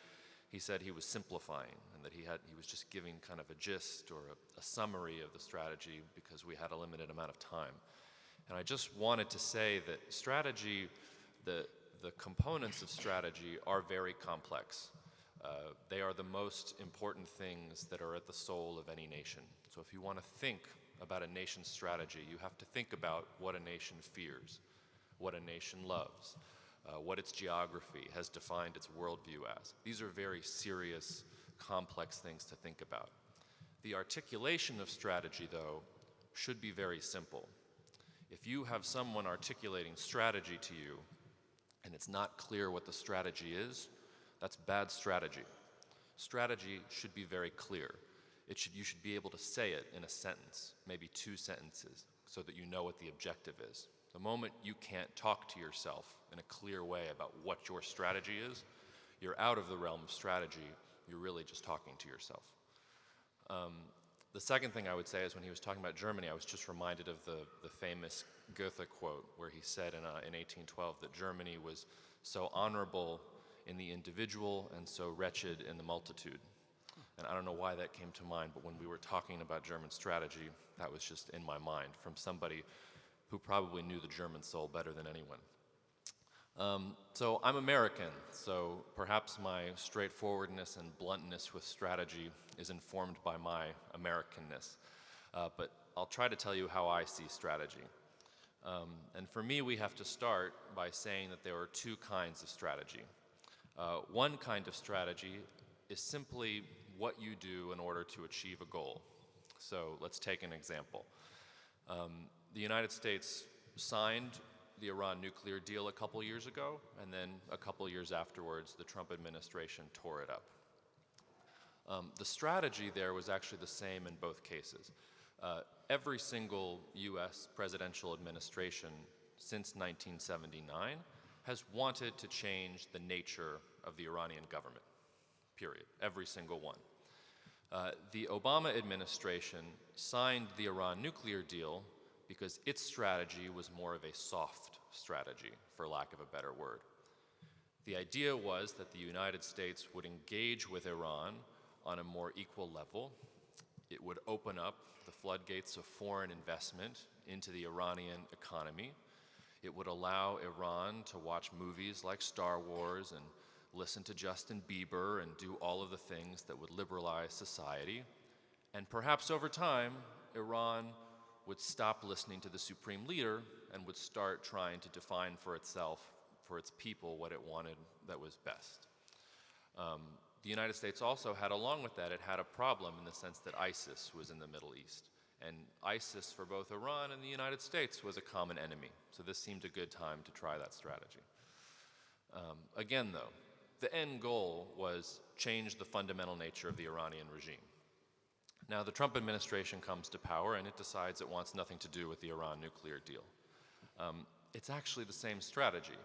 he said he was simplifying and that he was just giving kind of a gist or a summary of the strategy because we had a limited amount of time. And I just wanted to say that strategy, the components of strategy are very complex. They are the most important things that are at the soul of any nation. So if you want to think about a nation's strategy, you have to think about what a nation fears, what a nation loves, what its geography has defined its worldview as. These are very serious, complex things to think about. The articulation of strategy, though, should be very simple. If you have someone articulating strategy to you and it's not clear what the strategy is, that's bad strategy. Strategy should be very clear. You should be able to say it in a sentence, maybe two sentences, so that you know what the objective is. The moment you can't talk to yourself in a clear way about what your strategy is, you're out of the realm of strategy, you're really just talking to yourself. The second thing I would say is when he was talking about Germany, I was just reminded of the famous Goethe quote where he said in 1812 that Germany was so honorable in the individual and so wretched in the multitude. And I don't know why that came to mind, but when we were talking about German strategy, that was just in my mind from somebody who probably knew the German soul better than anyone. So I'm American, so perhaps my straightforwardness and bluntness with strategy is informed by my Americanness. But I'll try to tell you how I see strategy. And for me, we have to start by saying that there are two kinds of strategy. One kind of strategy is simply what you do in order to achieve a goal. So let's take an example. The United States signed the Iran nuclear deal a couple years ago, and then a couple years afterwards, the Trump administration tore it up. The strategy there was actually the same in both cases. Every single US presidential administration since 1979 has wanted to change the nature of the Iranian government, period, every single one. The Obama administration signed the Iran nuclear deal because its strategy was more of a soft strategy, for lack of a better word. The idea was that the United States would engage with Iran on a more equal level. It would open up the floodgates of foreign investment into the Iranian economy. It would allow Iran to watch movies like Star Wars and listen to Justin Bieber and do all of the things that would liberalize society. And perhaps over time, Iran would stop listening to the supreme leader and would start trying to define for itself, for its people, what it wanted that was best. The United States also had, along with that, it had a problem in the sense that ISIS was in the Middle East. And ISIS, for both Iran and the United States, was a common enemy. So this seemed a good time to try that strategy. Again, though, the end goal was change the fundamental nature of the Iranian regime. Now, the Trump administration comes to power and it decides it wants nothing to do with the Iran nuclear deal. It's actually the same strategy.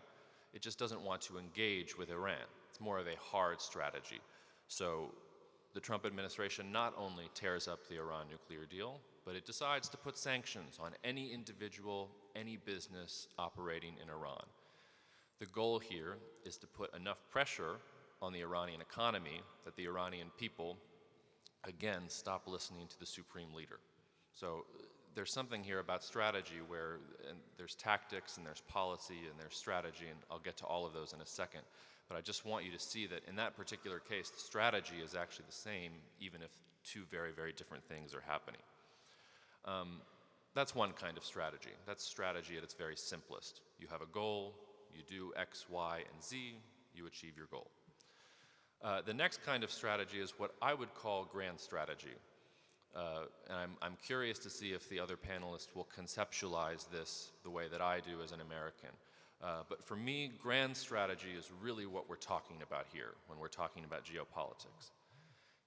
It just doesn't want to engage with Iran. It's more of a hard strategy. So the Trump administration not only tears up the Iran nuclear deal, but it decides to put sanctions on any individual, any business operating in Iran. The goal here is to put enough pressure on the Iranian economy that the Iranian people, again, stop listening to the supreme leader. So there's something here about strategy where there's tactics and there's policy and there's strategy, and I'll get to all of those in a second. But I just want you to see that in that particular case, the strategy is actually the same, even if two very, very different things are happening. That's one kind of strategy. That's strategy at its very simplest. You have a goal, you do X, Y, and Z, you achieve your goal. The next kind of strategy is what I would call grand strategy. And I'm curious to see if the other panelists will conceptualize this the way that I do as an American. But for me, grand strategy is really what we're talking about here when we're talking about geopolitics.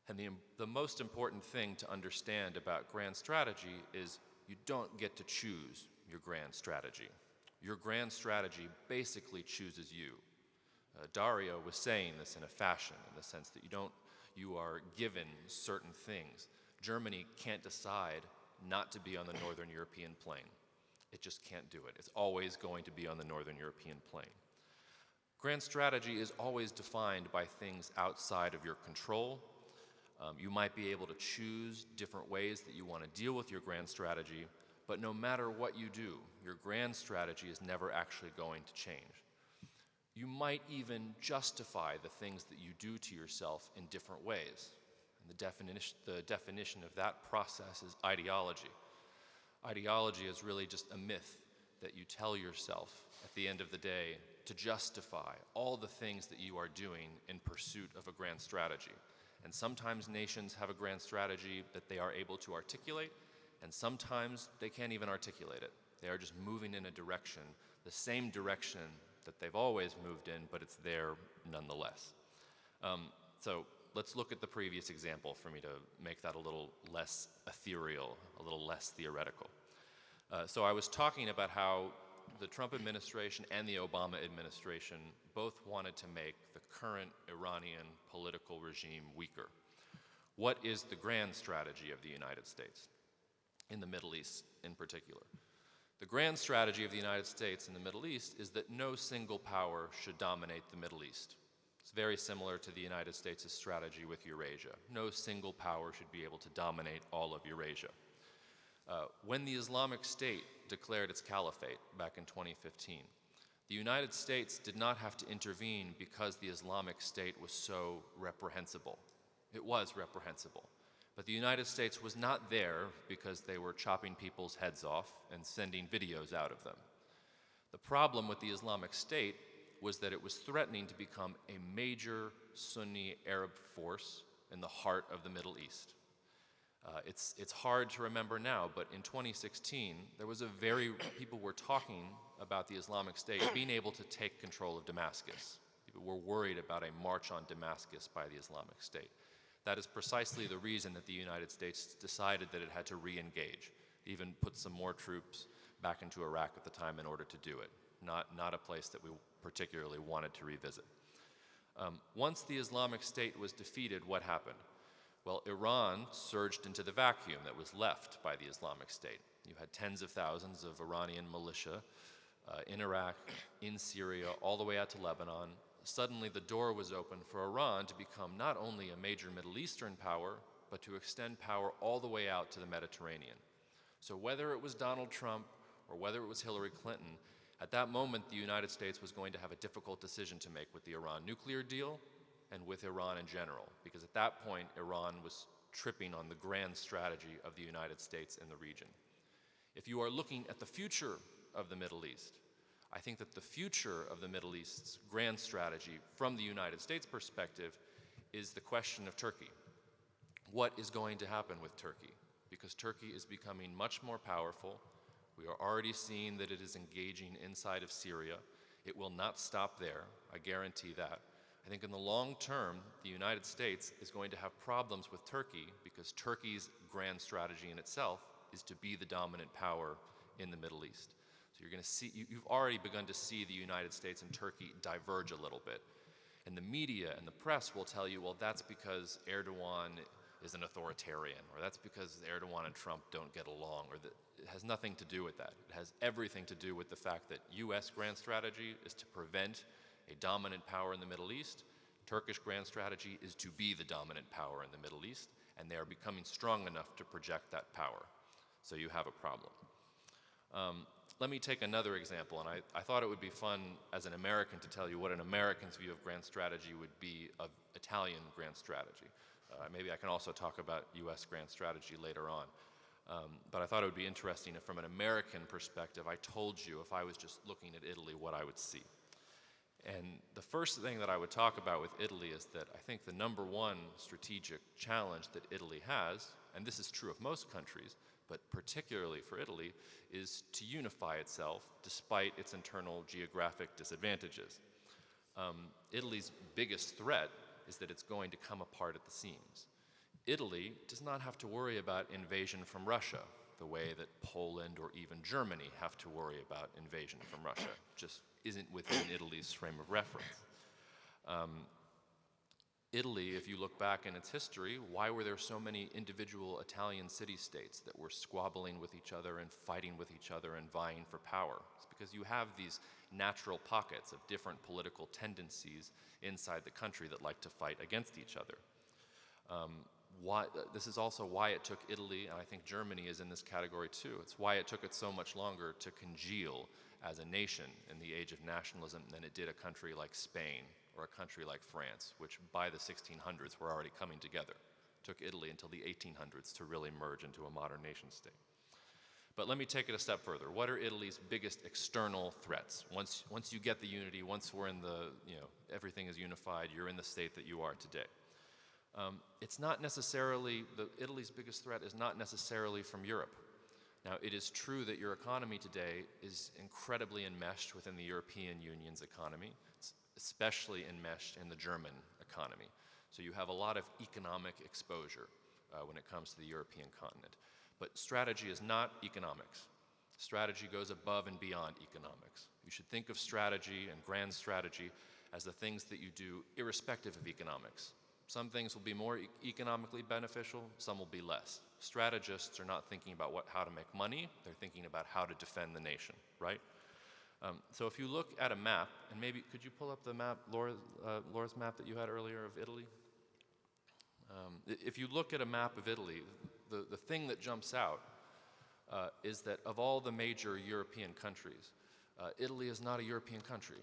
And the most important thing to understand about grand strategy is you don't get to choose your grand strategy. Your grand strategy basically chooses you. Dario was saying this in a fashion, in the sense that you are given certain things. Germany can't decide not to be on the Northern European plain. It just can't do it. It's always going to be on the Northern European plain. Grand strategy is always defined by things outside of your control. You might be able to choose different ways that you want to deal with your grand strategy, but no matter what you do, your grand strategy is never actually going to change. You might even justify the things that you do to yourself in different ways. And the definition of that process is ideology. Ideology is really just a myth that you tell yourself at the end of the day to justify all the things that you are doing in pursuit of a grand strategy. And sometimes nations have a grand strategy that they are able to articulate, and sometimes they can't even articulate it. They are just moving in a direction, the same direction that they've always moved in, but it's there nonetheless. So let's look at the previous example for me to make that a little less ethereal, a little less theoretical. So I was talking about how the Trump administration and the Obama administration both wanted to make the current Iranian political regime weaker. What is the grand strategy of the United States, in the Middle East in particular? The grand strategy of the United States in the Middle East is that no single power should dominate the Middle East. It's very similar to the United States' strategy with Eurasia. No single power should be able to dominate all of Eurasia. When the Islamic State declared its caliphate back in 2015, the United States did not have to intervene because the Islamic State was so reprehensible. It was reprehensible. But the United States was not there because they were chopping people's heads off and sending videos out of them. The problem with the Islamic State was that it was threatening to become a major Sunni Arab force in the heart of the Middle East. It's hard to remember now, but in 2016, people were talking about the Islamic State being able to take control of Damascus. People were worried about a march on Damascus by the Islamic State. That is precisely the reason that the United States decided that it had to re-engage, even put some more troops back into Iraq at the time in order to do it. Not a place that we particularly wanted to revisit. Once the Islamic State was defeated, what happened? Well, Iran surged into the vacuum that was left by the Islamic State. You had tens of thousands of Iranian militia in Iraq, in Syria, all the way out to Lebanon, suddenly the door was open for Iran to become not only a major Middle Eastern power, but to extend power all the way out to the Mediterranean. So whether it was Donald Trump or whether it was Hillary Clinton, at that moment the United States was going to have a difficult decision to make with the Iran nuclear deal and with Iran in general, because at that point Iran was tripping on the grand strategy of the United States in the region. If you are looking at the future of the Middle East, I think that the future of the Middle East's grand strategy from the United States perspective is the question of Turkey. What is going to happen with Turkey? Because Turkey is becoming much more powerful. We are already seeing that it is engaging inside of Syria. It will not stop there, I guarantee that. I think in the long term, the United States is going to have problems with Turkey because Turkey's grand strategy in itself is to be the dominant power in the Middle East. So you're going to see, you've already begun to see the United States and Turkey diverge a little bit. And the media and the press will tell you, well, that's because Erdogan is an authoritarian, or that's because Erdogan and Trump don't get along, or that it has nothing to do with that. It has everything to do with the fact that U.S. grand strategy is to prevent a dominant power in the Middle East. Turkish grand strategy is to be the dominant power in the Middle East, and they are becoming strong enough to project that power. So you have a problem. Let me take another example, and I thought it would be fun as an American to tell you what an American's view of grand strategy would be of Italian grand strategy. Maybe I can also talk about U.S. grand strategy later on. But I thought it would be interesting if from an American perspective, I told you if I was just looking at Italy, what I would see. And the first thing that I would talk about with Italy is that I think the number one strategic challenge that Italy has, and this is true of most countries, but particularly for Italy, is to unify itself despite its internal geographic disadvantages. Italy's biggest threat is that it's going to come apart at the seams. Italy does not have to worry about invasion from Russia the way that Poland or even Germany have to worry about invasion from Russia. It just isn't within Italy's frame of reference. Italy, if you look back in its history, why were there so many individual Italian city-states that were squabbling with each other and fighting with each other and vying for power? It's because you have these natural pockets of different political tendencies inside the country that like to fight against each other. This is also why it took Italy, and I think Germany is in this category too, it's why it took it so much longer to congeal as a nation in the age of nationalism than it did a country like Spain or a country like France, which by the 1600s were already coming together. It took Italy until the 1800s to really merge into a modern nation state. But let me take it a step further. What are Italy's biggest external threats? Once you get the unity, once we're in the, everything is unified, you're in the state that you are today. It's not necessarily, Italy's biggest threat is not necessarily from Europe. Now, it is true that your economy today is incredibly enmeshed within the European Union's economy. It's especially enmeshed in the German economy. So you have a lot of economic exposure when it comes to the European continent. But strategy is not economics. Strategy goes above and beyond economics. You should think of strategy and grand strategy as the things that you do irrespective of economics. Some things will be more economically beneficial, some will be less. Strategists are not thinking about how to make money, they're thinking about how to defend the nation, right? So if you look at a map, and maybe, could you pull up the map, Laura's map that you had earlier of Italy? If you look at a map of Italy, the thing that jumps out is that of all the major European countries, Italy is not a European country.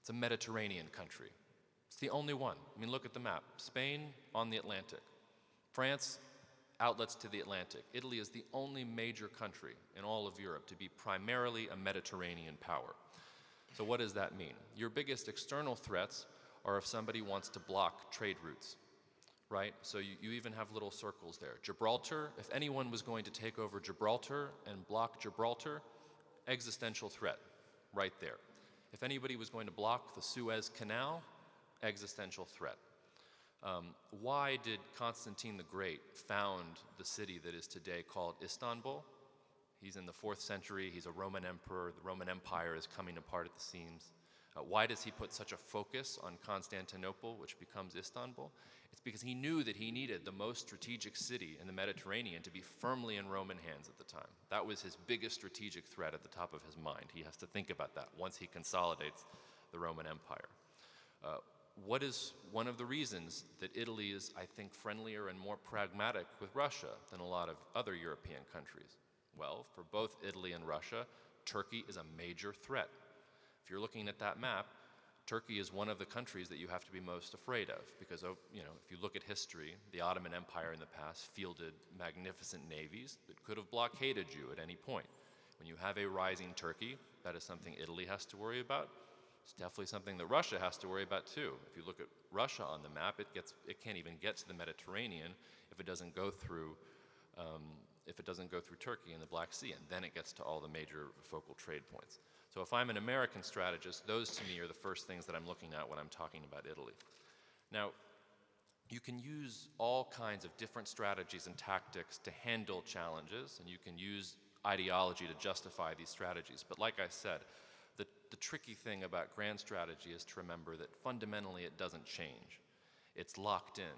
It's a Mediterranean country. It's the only one. I mean, look at the map. Spain on the Atlantic. France, outlets to the Atlantic. Italy is the only major country in all of Europe to be primarily a Mediterranean power. So what does that mean? Your biggest external threats are if somebody wants to block trade routes, right? So you even have little circles there. Gibraltar, if anyone was going to take over Gibraltar and block Gibraltar, existential threat, right there. If anybody was going to block the Suez Canal, existential threat. Why did Constantine the Great found the city that is today called Istanbul? He's in the 4th century, he's a Roman emperor, the Roman Empire is coming apart at the seams. Why does he put such a focus on Constantinople, which becomes Istanbul? It's because he knew that he needed the most strategic city in the Mediterranean to be firmly in Roman hands at the time. That was his biggest strategic threat at the top of his mind. He has to think about that once he consolidates the Roman Empire. What is one of the reasons that Italy is, I think, friendlier and more pragmatic with Russia than a lot of other European countries? Well, for both Italy and Russia, Turkey is a major threat. If you're looking at that map, Turkey is one of the countries that you have to be most afraid of because, if you look at history, the Ottoman Empire in the past fielded magnificent navies that could have blockaded you at any point. When you have a rising Turkey, that is something Italy has to worry about. It's definitely something that Russia has to worry about too. If you look at Russia on the map, it can't even get to the Mediterranean if it doesn't go through Turkey and the Black Sea, and then it gets to all the major focal trade points. So if I'm an American strategist, those to me are the first things that I'm looking at when I'm talking about Italy. Now, you can use all kinds of different strategies and tactics to handle challenges, and you can use ideology to justify these strategies. But like I said, the tricky thing about grand strategy is to remember that fundamentally it doesn't change. It's locked in.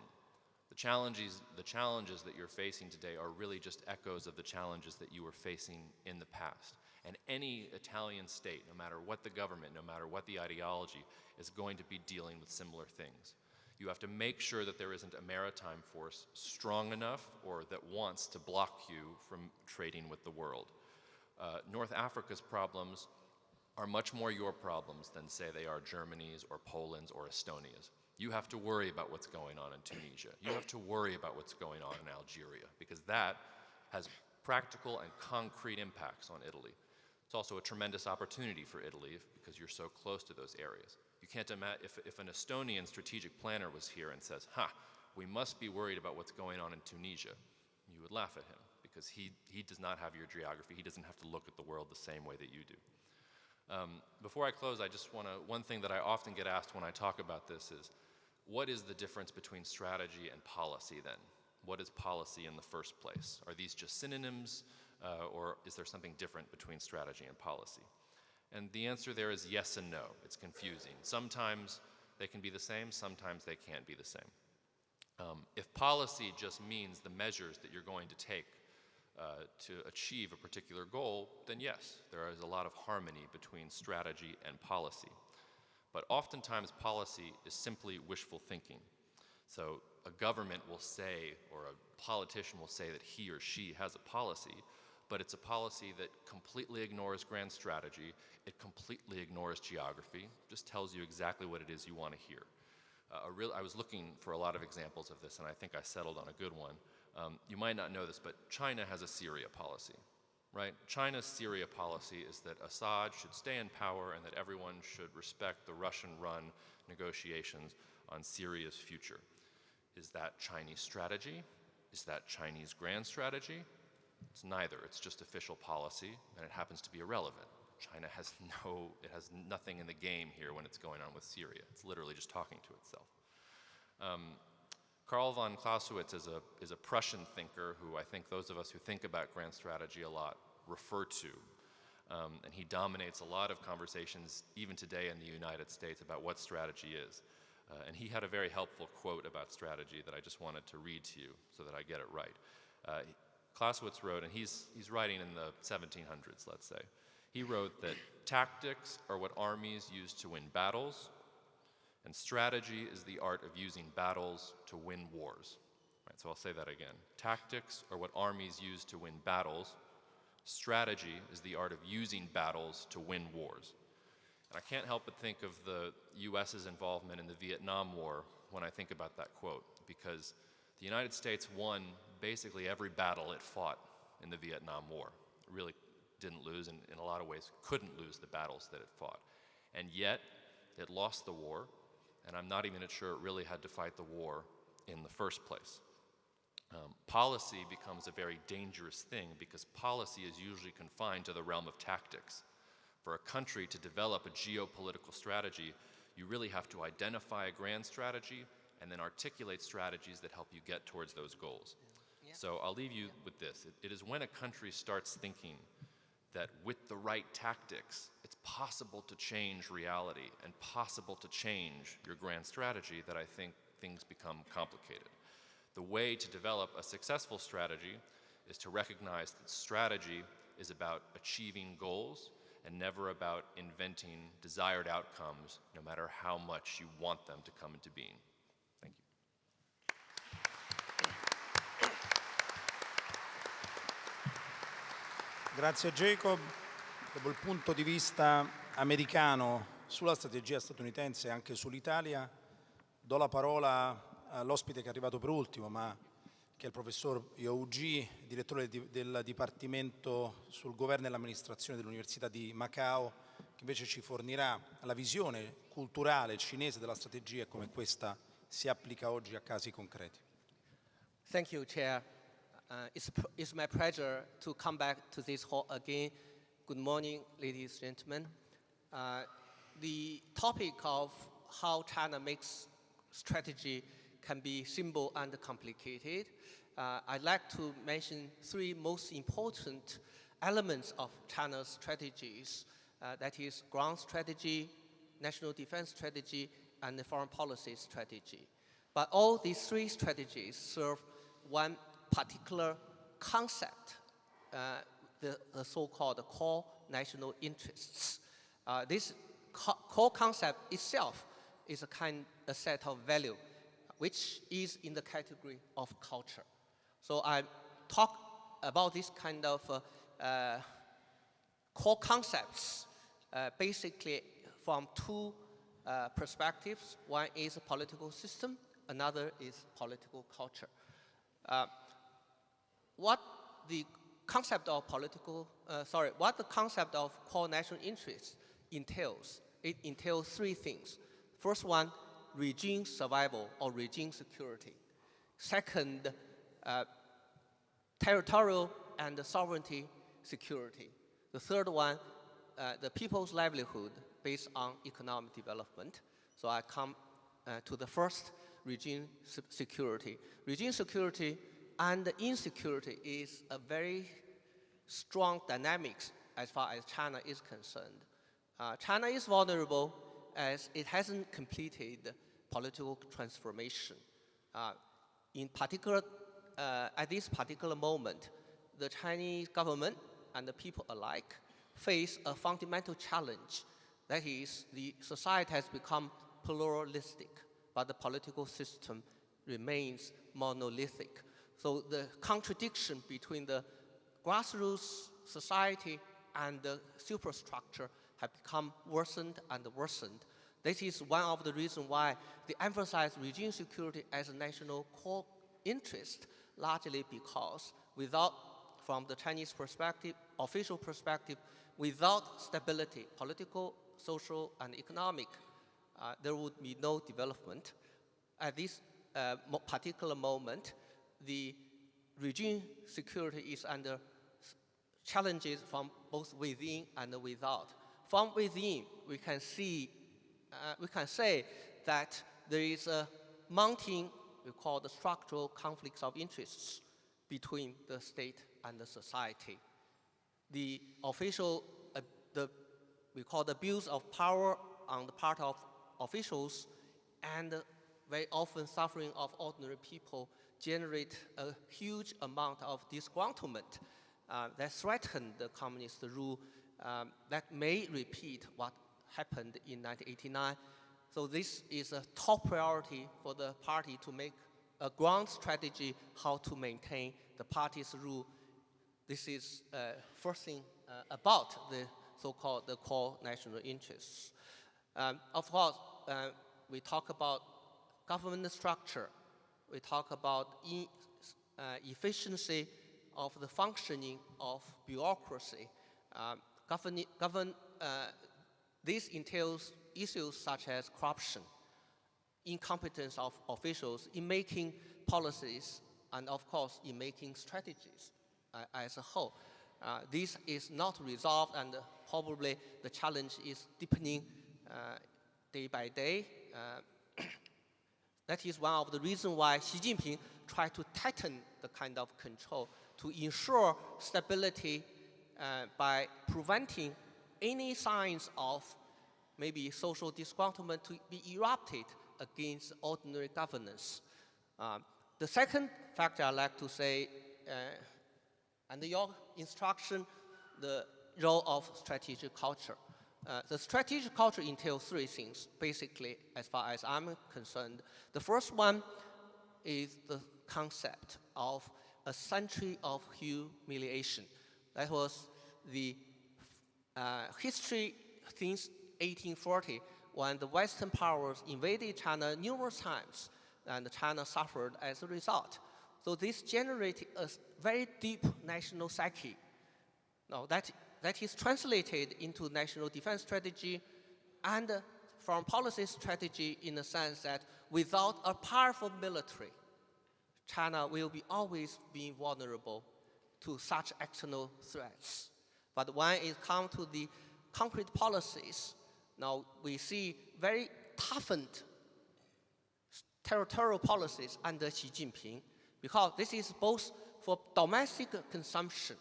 The challenges that you're facing today are really just echoes of the challenges that you were facing in the past. And any Italian state, no matter what the government, no matter what the ideology, is going to be dealing with similar things. You have to make sure that there isn't a maritime force strong enough or that wants to block you from trading with the world. North Africa's problems are much more your problems than, say, they are Germany's or Poland's or Estonia's. You have to worry about what's going on in Tunisia. You have to worry about what's going on in Algeria, because that has practical and concrete impacts on Italy. It's also a tremendous opportunity for Italy because you're so close to those areas. You can't imagine, if an Estonian strategic planner was here and says, we must be worried about what's going on in Tunisia, you would laugh at him because he does not have your geography. He doesn't have to look at the world the same way that you do. Before I close, I just one thing that I often get asked when I talk about this is, what is the difference between strategy and policy then? What is policy in the first place? Are these just synonyms, or is there something different between strategy and policy? And the answer there is yes and no. It's confusing. Sometimes they can be the same, sometimes they can't be the same. If policy just means the measures that you're going to take to achieve a particular goal, then yes, there is a lot of harmony between strategy and policy. But oftentimes policy is simply wishful thinking. So a government will say, or a politician will say that he or she has a policy, but it's a policy that completely ignores grand strategy, it completely ignores geography, just tells you exactly what it is you want to hear. I was looking for a lot of examples of this, and I think I settled on a good one. You might not know this, but China has a Syria policy, right? China's Syria policy is that Assad should stay in power and that everyone should respect the Russian-run negotiations on Syria's future. Is that Chinese strategy? Is that Chinese grand strategy? It's neither. It's just official policy, and it happens to be irrelevant. China has nothing in the game here when it's going on with Syria. It's literally just talking to itself. Karl von Clausewitz is a Prussian thinker who I think those of us who think about grand strategy a lot refer to. And he dominates a lot of conversations, even today in the United States, about what strategy is. And he had a very helpful quote about strategy that I just wanted to read to you so that I get it right. Clausewitz wrote, and he's writing in the 1700s, let's say. He wrote that tactics are what armies use to win battles, and strategy is the art of using battles to win wars. Right, so I'll say that again. Tactics are what armies use to win battles. Strategy is the art of using battles to win wars. And I can't help but think of the US's involvement in the Vietnam War when I think about that quote, because the United States won basically every battle it fought in the Vietnam War. It really didn't lose, and in a lot of ways couldn't lose the battles that it fought. And yet, it lost the war, and I'm not even sure it really had to fight the war in the first place. Policy becomes a very dangerous thing because policy is usually confined to the realm of tactics. For a country to develop a geopolitical strategy, you really have to identify a grand strategy and then articulate strategies that help you get towards those goals. Yeah. So I'll leave you with this. It is when a country starts thinking that with the right tactics, it's possible to change reality and possible to change your grand strategy that I think things become complicated. The way to develop a successful strategy is to recognize that strategy is about achieving goals, and never about inventing desired outcomes, no matter how much you want them to come into being. Thank you. Grazie Jacob. Dopo il punto di vista americano sulla strategia statunitense e anche sull'Italia, do la parola all'ospite che è arrivato per ultimo, ma che è il professor Youji, direttore del Dipartimento sul Governo e l'Amministrazione dell'Università di Macao, che invece ci fornirà la visione culturale cinese della strategia e come questa si applica oggi a casi concreti. Thank you, Chair. It's my pleasure to come back to this hall again. Good morning, ladies and gentlemen. The topic of how China makes strategy can be simple and complicated. I'd like to mention three most important elements of China's strategies. That is ground strategy, national defense strategy, and the foreign policy strategy. But all these three strategies serve one particular concept, the so-called core national interests. This core concept itself is a set of value, which is in the category of culture. So I talk about this kind of core concepts basically from two perspectives. One is a political system, another is political culture. What the concept of core national interests entails, it entails three things. First one, regime survival or regime security. Second, territorial and sovereignty security. The third one, the people's livelihood based on economic development. So I come to the first, regime security. Regime security and insecurity is a very strong dynamics as far as China is concerned. China is vulnerable as it hasn't completed political transformation. In particular, at this particular moment, the Chinese government and the people alike face a fundamental challenge. That is, the society has become pluralistic, but the political system remains monolithic. So the contradiction between the grassroots society and the superstructure have become worsened and worsened. This is one of the reasons why they emphasize regime security as a national core interest, largely because from the Chinese perspective, official perspective, without stability, political, social, and economic, there would be no development. At this particular moment, the regime security is under challenges from both within and without. From within, we can say that there is a mounting, we call the structural conflicts of interests between the state and the society. The official, we call the abuse of power on the part of officials and very often suffering of ordinary people generate a huge amount of disgruntlement that threaten the communist rule that may repeat what happened in 1989. So this is a top priority for the party to make a ground strategy how to maintain the party's rule. This is first thing about the so-called the core national interests. Of course, we talk about government structure. We talk about efficiency of the functioning of bureaucracy. This entails issues such as corruption, incompetence of officials in making policies, and of course in making strategies as a whole. This is not resolved, and probably the challenge is deepening day by day. That is one of the reasons why Xi Jinping tried to tighten the kind of control to ensure stability by preventing any signs of maybe social disgruntlement to be erupted against ordinary governance. The second factor I'd like to say, under your instruction, the role of strategic culture. The strategic culture entails three things, basically, as far as I'm concerned. The first one is the concept of a century of humiliation. That was the history since 1840, when the Western powers invaded China numerous times, and China suffered as a result. So this generated a very deep national psyche. Now that is translated into national defense strategy and foreign policy strategy, in the sense that without a powerful military, China will be always be vulnerable to such external threats. But when it comes to the concrete policies, now we see very toughened territorial policies under Xi Jinping, because this is both for domestic consumption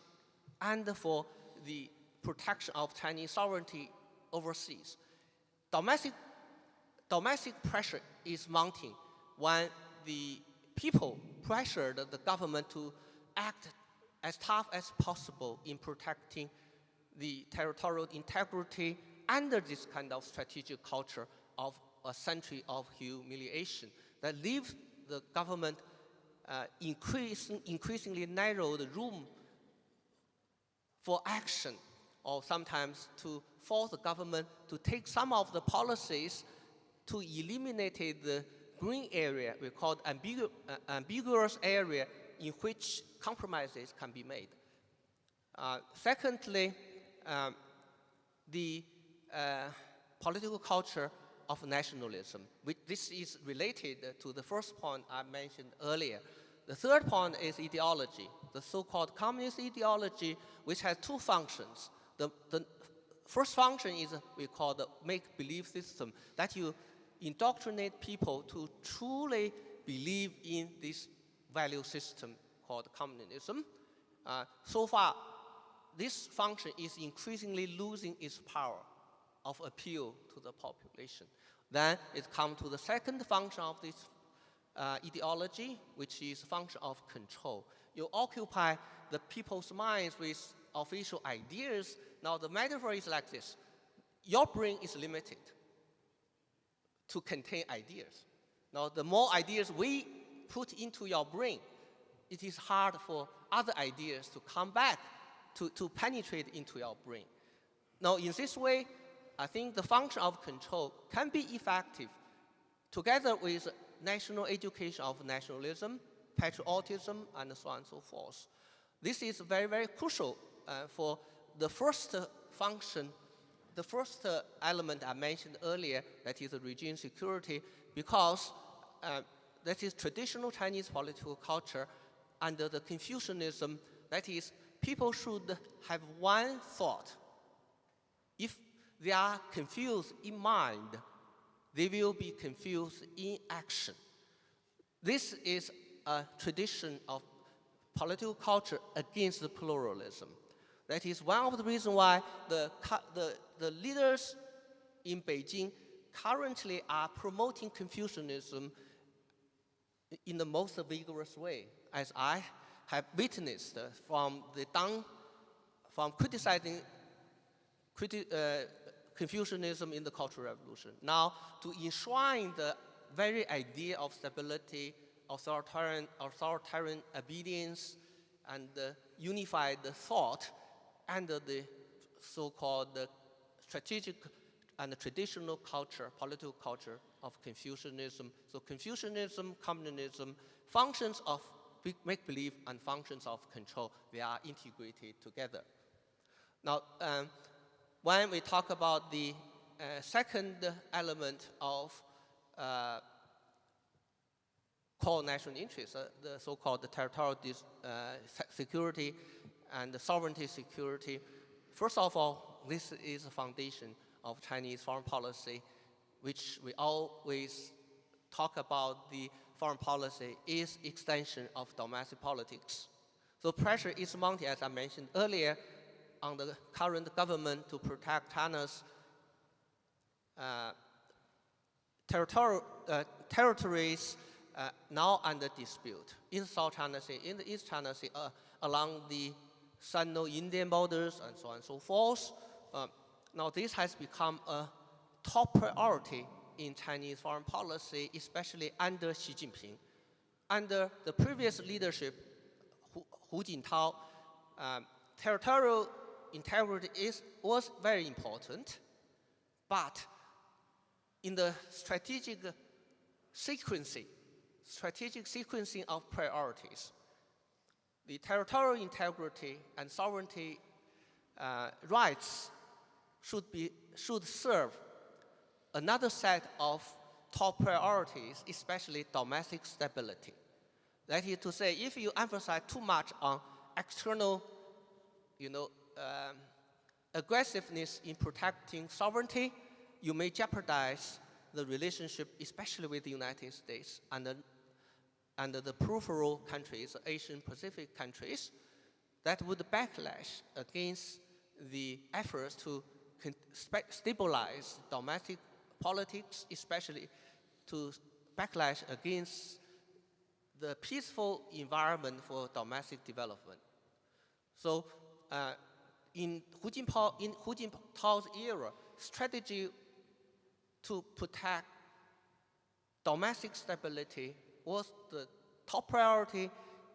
and for the protection of Chinese sovereignty overseas. Domestic pressure is mounting when the people pressured the government to act as tough as possible in protecting the territorial integrity under this kind of strategic culture of a century of humiliation that leaves the government increasingly narrow the room for action, or sometimes to force the government to take some of the policies to eliminate the green area, we call ambiguous area, in which compromises can be made. Secondly, the political culture of nationalism. This is related to the first point I mentioned earlier. The third point is ideology, the so-called communist ideology, which has two functions. The first function is we call the make-believe system, that you indoctrinate people to truly believe in this value system called communism. So far, this function is increasingly losing its power of appeal to the population. Then it comes to the second function of this ideology, which is function of control. You occupy the people's minds with official ideas. Now the metaphor is like this. Your brain is limited to contain ideas. Now the more ideas we put into your brain, it is hard for other ideas to come back, to penetrate into your brain. Now in this way, I think the function of control can be effective together with national education of nationalism, patriotism, and so on and so forth. This is very, very crucial for the first function, the first element I mentioned earlier, that is regime security, because that is traditional Chinese political culture under the Confucianism, that is, people should have one thought. If they are confused in mind, they will be confused in action. This is a tradition of political culture against the pluralism. That is one of the reasons why the leaders in Beijing currently are promoting Confucianism in the most vigorous way, as I have witnessed from criticizing Confucianism in the Cultural Revolution. Now, to enshrine the very idea of stability, authoritarian obedience, and unified thought under the so-called strategic and traditional culture, political culture of Confucianism. So Confucianism, communism, functions of make-believe and functions of control, they are integrated together. Now, when we talk about the second element of core national interests, the so-called territorial security and the sovereignty security, first of all, this is a foundation of Chinese foreign policy, which we always talk about. The foreign policy is extension of domestic politics. So pressure is mounting, as I mentioned earlier, on the current government to protect China's territories now under dispute in South China Sea, in the East China Sea, along the Sino-Indian borders, and so on and so forth. Now this has become a top priority in Chinese foreign policy, especially under Xi Jinping. Under the previous leadership, Hu Jintao, territorial integrity was very important, but in the strategic sequencing of priorities, the territorial integrity and sovereignty rights should serve another set of top priorities, especially domestic stability. That is to say, if you emphasize too much on external, aggressiveness in protecting sovereignty, you may jeopardize the relationship, especially with the United States and the peripheral countries, Asian Pacific countries, that would backlash against the efforts to stabilize domestic politics, especially to backlash against the peaceful environment for domestic development. So in Hu Jintao's era, strategy to protect domestic stability was the top priority,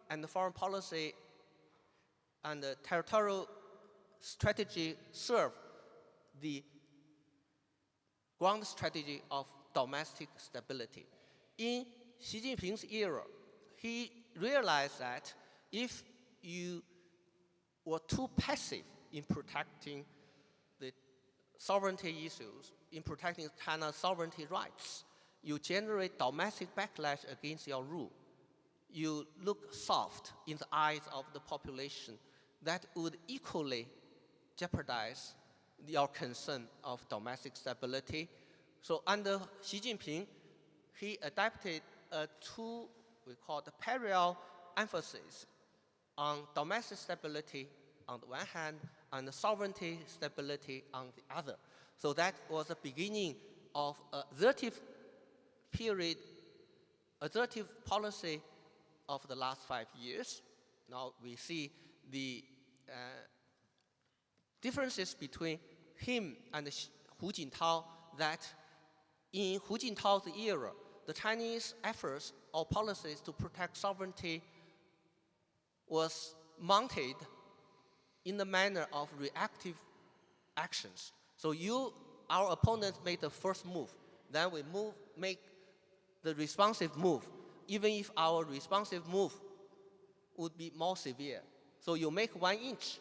and the foreign policy and the territorial strategy serve the ground strategy of domestic stability. In Xi Jinping's era, he realized that if you were too passive in protecting the sovereignty issues, in protecting China's sovereignty rights, you generate domestic backlash against your rule. You look soft in the eyes of the population. That would equally jeopardize your concern of domestic stability. So under Xi Jinping, he adapted two, we call the parallel emphasis on domestic stability on the one hand and the sovereignty stability on the other. So that was the beginning of assertive policy of the last 5 years. Now we see the differences between him and Hu Jintao, that in Hu Jintao's era, the Chinese efforts or policies to protect sovereignty was mounted in the manner of reactive actions. So our opponents made the first move, then we make the responsive move, even if our responsive move would be more severe. So you make 1 inch,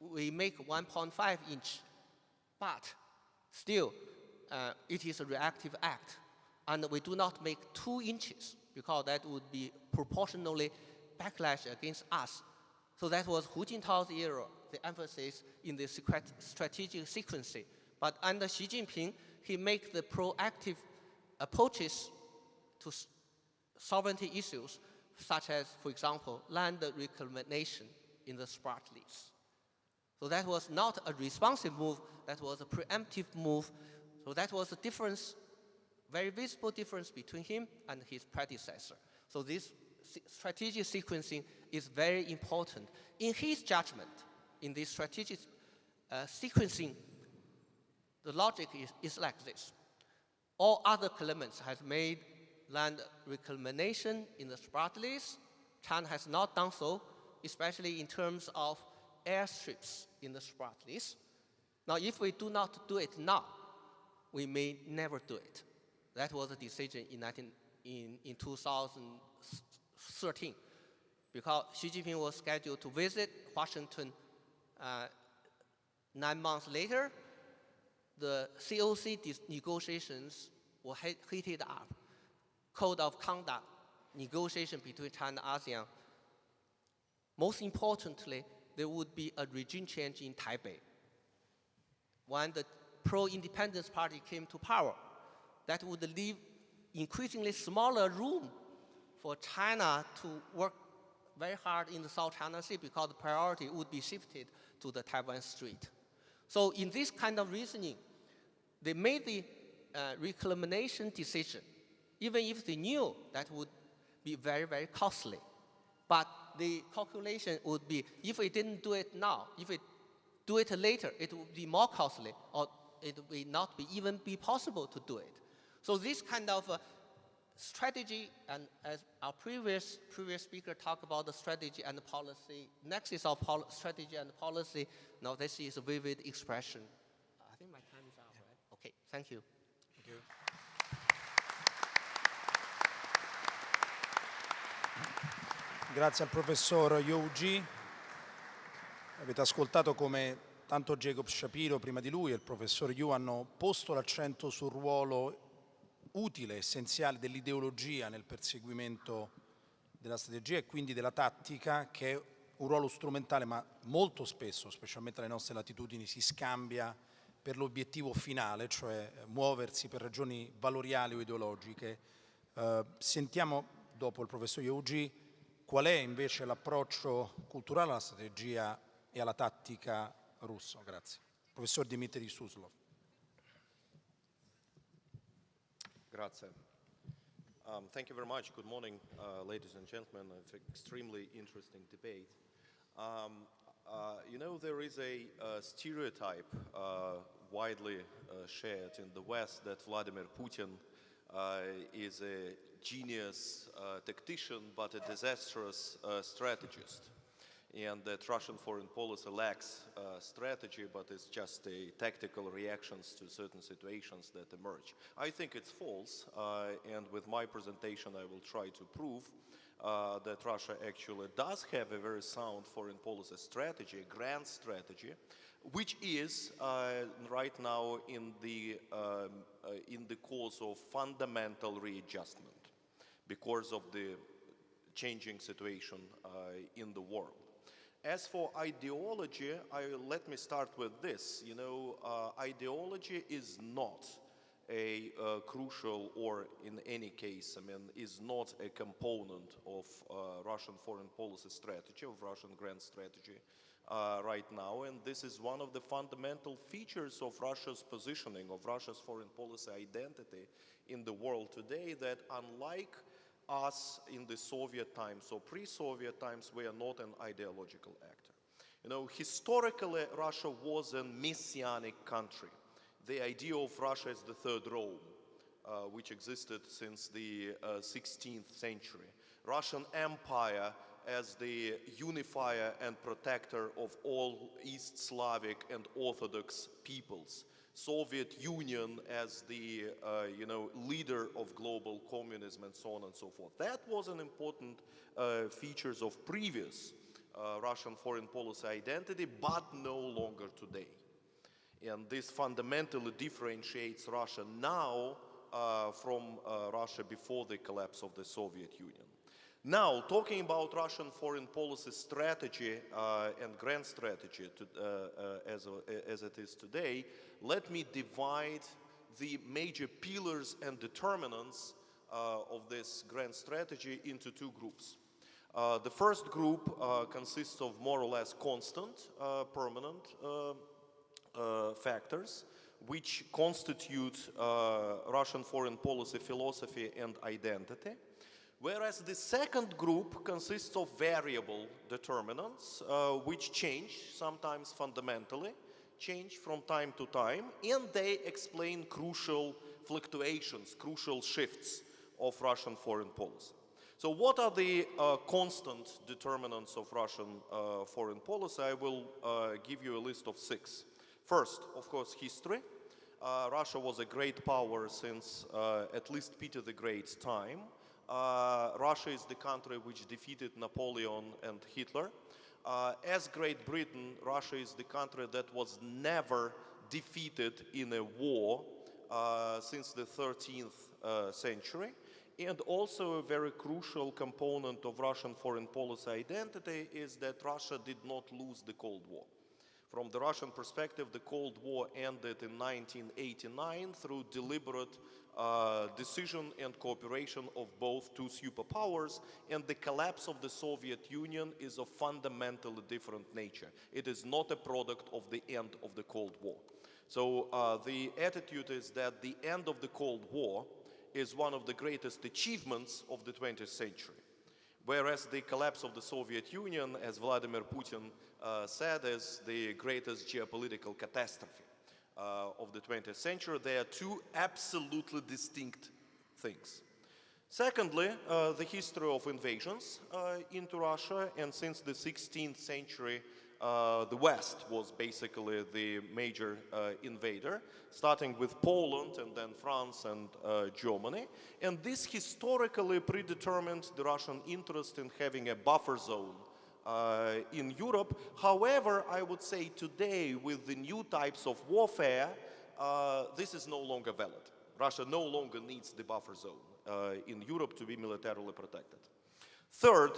we make 1.5 inch, but still it is a reactive act. And we do not make 2 inches because that would be proportionally backlash against us. So that was Hu Jintao's era, the emphasis in the strategic sequencing. But under Xi Jinping, he made the proactive approaches to sovereignty issues, such as, for example, land reclamation in the Spratlys. So that was not a responsive move, that was a preemptive move. So that was a difference, very visible difference between him and his predecessor. So this strategic sequencing is very important. In his judgment, in this strategic sequencing, the logic is like this. All other claimants have made land reclamation in the Spratlys. China has not done so, especially in terms of airstrips in the Spratlys. Now, if we do not do it now, we may never do it. That was a decision in 2013, because Xi Jinping was scheduled to visit Washington 9 months later. The COC negotiations were heated up. Code of conduct negotiation between China and ASEAN. Most importantly, there would be a regime change in Taipei. When the pro-independence party came to power, that would leave increasingly smaller room for China to work very hard in the South China Sea, because the priority would be shifted to the Taiwan Strait. So in this kind of reasoning, they made the reclamation decision, even if they knew that would be very, very costly. But the calculation would be, if we didn't do it now, if we do it later, it would be more costly, or it will not even be possible to do it. So this kind of strategy, and as our previous speaker talked about the strategy and the policy, nexus of strategy and policy, now this is a vivid expression. I think my time is up, right? Okay, thank you. Thank you. Grazie al professor Youji. Avete ascoltato come tanto Jacob Shapiro prima di lui e il professor Yu hanno posto l'accento sul ruolo utile, essenziale dell'ideologia nel perseguimento della strategia e quindi della tattica, che è un ruolo strumentale, ma molto spesso, specialmente alle nostre latitudini, si scambia per l'obiettivo finale, cioè muoversi per ragioni valoriali o ideologiche. Sentiamo, dopo il professor Youji, qual è invece l'approccio culturale alla strategia e alla tattica russa. Grazie. Professor Dmitry Suslov. Grazie. Thank you very much. Good morning, ladies and gentlemen. It's an extremely interesting debate. You know, there is a stereotype widely shared in the West that Vladimir Putin is a genius tactician, but a disastrous strategist. And that Russian foreign policy lacks strategy, but is just a tactical reactions to certain situations that emerge. I think it's false, and with my presentation I will try to prove that Russia actually does have a very sound foreign policy strategy, a grand strategy, which is right now in the course of fundamental readjustment because of the changing situation in the world. As for ideology, let me start with this. You know, ideology is not a crucial, or in any case, I mean, is not a component of Russian foreign policy strategy, of Russian grand strategy right now. And this is one of the fundamental features of Russia's positioning, of Russia's foreign policy identity in the world today, that unlike us in the Soviet times or pre-Soviet times, we are not an ideological actor. You know, historically, Russia was a messianic country. The idea of Russia as the third Rome, which existed since the 16th century. Russian Empire as the unifier and protector of all East Slavic and Orthodox peoples. Soviet Union as the leader of global communism, and so on and so forth. That was an important features of previous Russian foreign policy identity, but no longer today. And this fundamentally differentiates Russia now from Russia before the collapse of the Soviet Union. Now, talking about Russian foreign policy strategy and grand strategy as it is today, let me divide the major pillars and determinants of this grand strategy into two groups. The first group consists of more or less constant, permanent factors, which constitute Russian foreign policy philosophy and identity. Whereas the second group consists of variable determinants, which change, sometimes fundamentally, change from time to time, and they explain crucial fluctuations, crucial shifts of Russian foreign policy. So what are the constant determinants of Russian foreign policy? I will give you a list of 6. First, of course, history. Russia was a great power since at least Peter the Great's time. Russia is the country which defeated Napoleon and Hitler. As Great Britain, Russia is the country that was never defeated in a war since the 13th century. And also a very crucial component of Russian foreign policy identity is that Russia did not lose the Cold War. From the Russian perspective, the Cold War ended in 1989 through deliberate decision and cooperation of both two superpowers, and the collapse of the Soviet Union is of fundamentally different nature. It is not a product of the end of the Cold War. So the attitude is that the end of the Cold War is one of the greatest achievements of the 20th century. Whereas the collapse of the Soviet Union, as Vladimir Putin said, is the greatest geopolitical catastrophe of the 20th century. They are two absolutely distinct things. Secondly, the history of invasions into Russia, and since the 16th century, the West was basically the major invader, starting with Poland and then France and Germany. And this historically predetermined the Russian interest in having a buffer zone in Europe. However, I would say today, with the new types of warfare, this is no longer valid. Russia no longer needs the buffer zone in Europe to be militarily protected. Third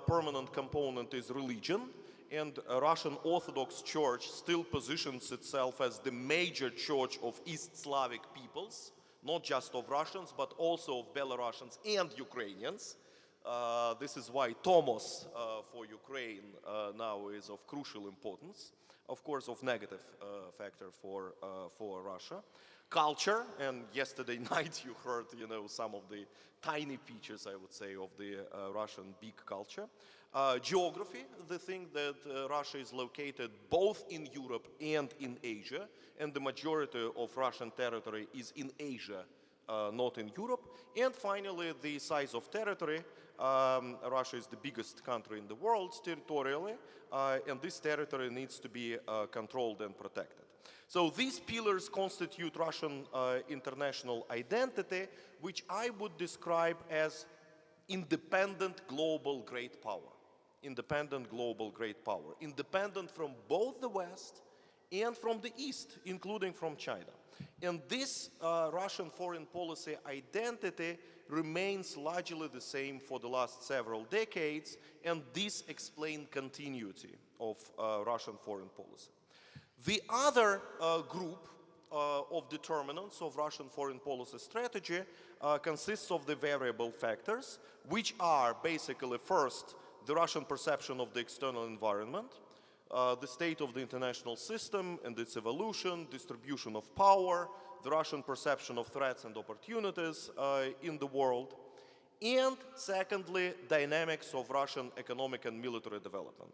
permanent component is religion. And Russian Orthodox Church still positions itself as the major church of East Slavic peoples, not just of Russians, but also of Belarusians and Ukrainians. This is why Tomos for Ukraine now is of crucial importance, of course, of negative factor for Russia. Culture, and yesterday night you heard, some of the tiny features, I would say, of the Russian big culture. Geography, the thing that Russia is located both in Europe and in Asia, and the majority of Russian territory is in Asia, not in Europe. And finally, the size of territory. Russia is the biggest country in the world territorially, and this territory needs to be controlled and protected. So these pillars constitute Russian international identity, which I would describe as independent global great power. Independent global great power. Independent from both the West and from the East, including from China. And this Russian foreign policy identity remains largely the same for the last several decades, and this explains continuity of Russian foreign policy. The other group of determinants of Russian foreign policy strategy consists of the variable factors, which are basically first, the Russian perception of the external environment, the state of the international system and its evolution, distribution of power, the Russian perception of threats and opportunities in the world, and secondly, dynamics of Russian economic and military development.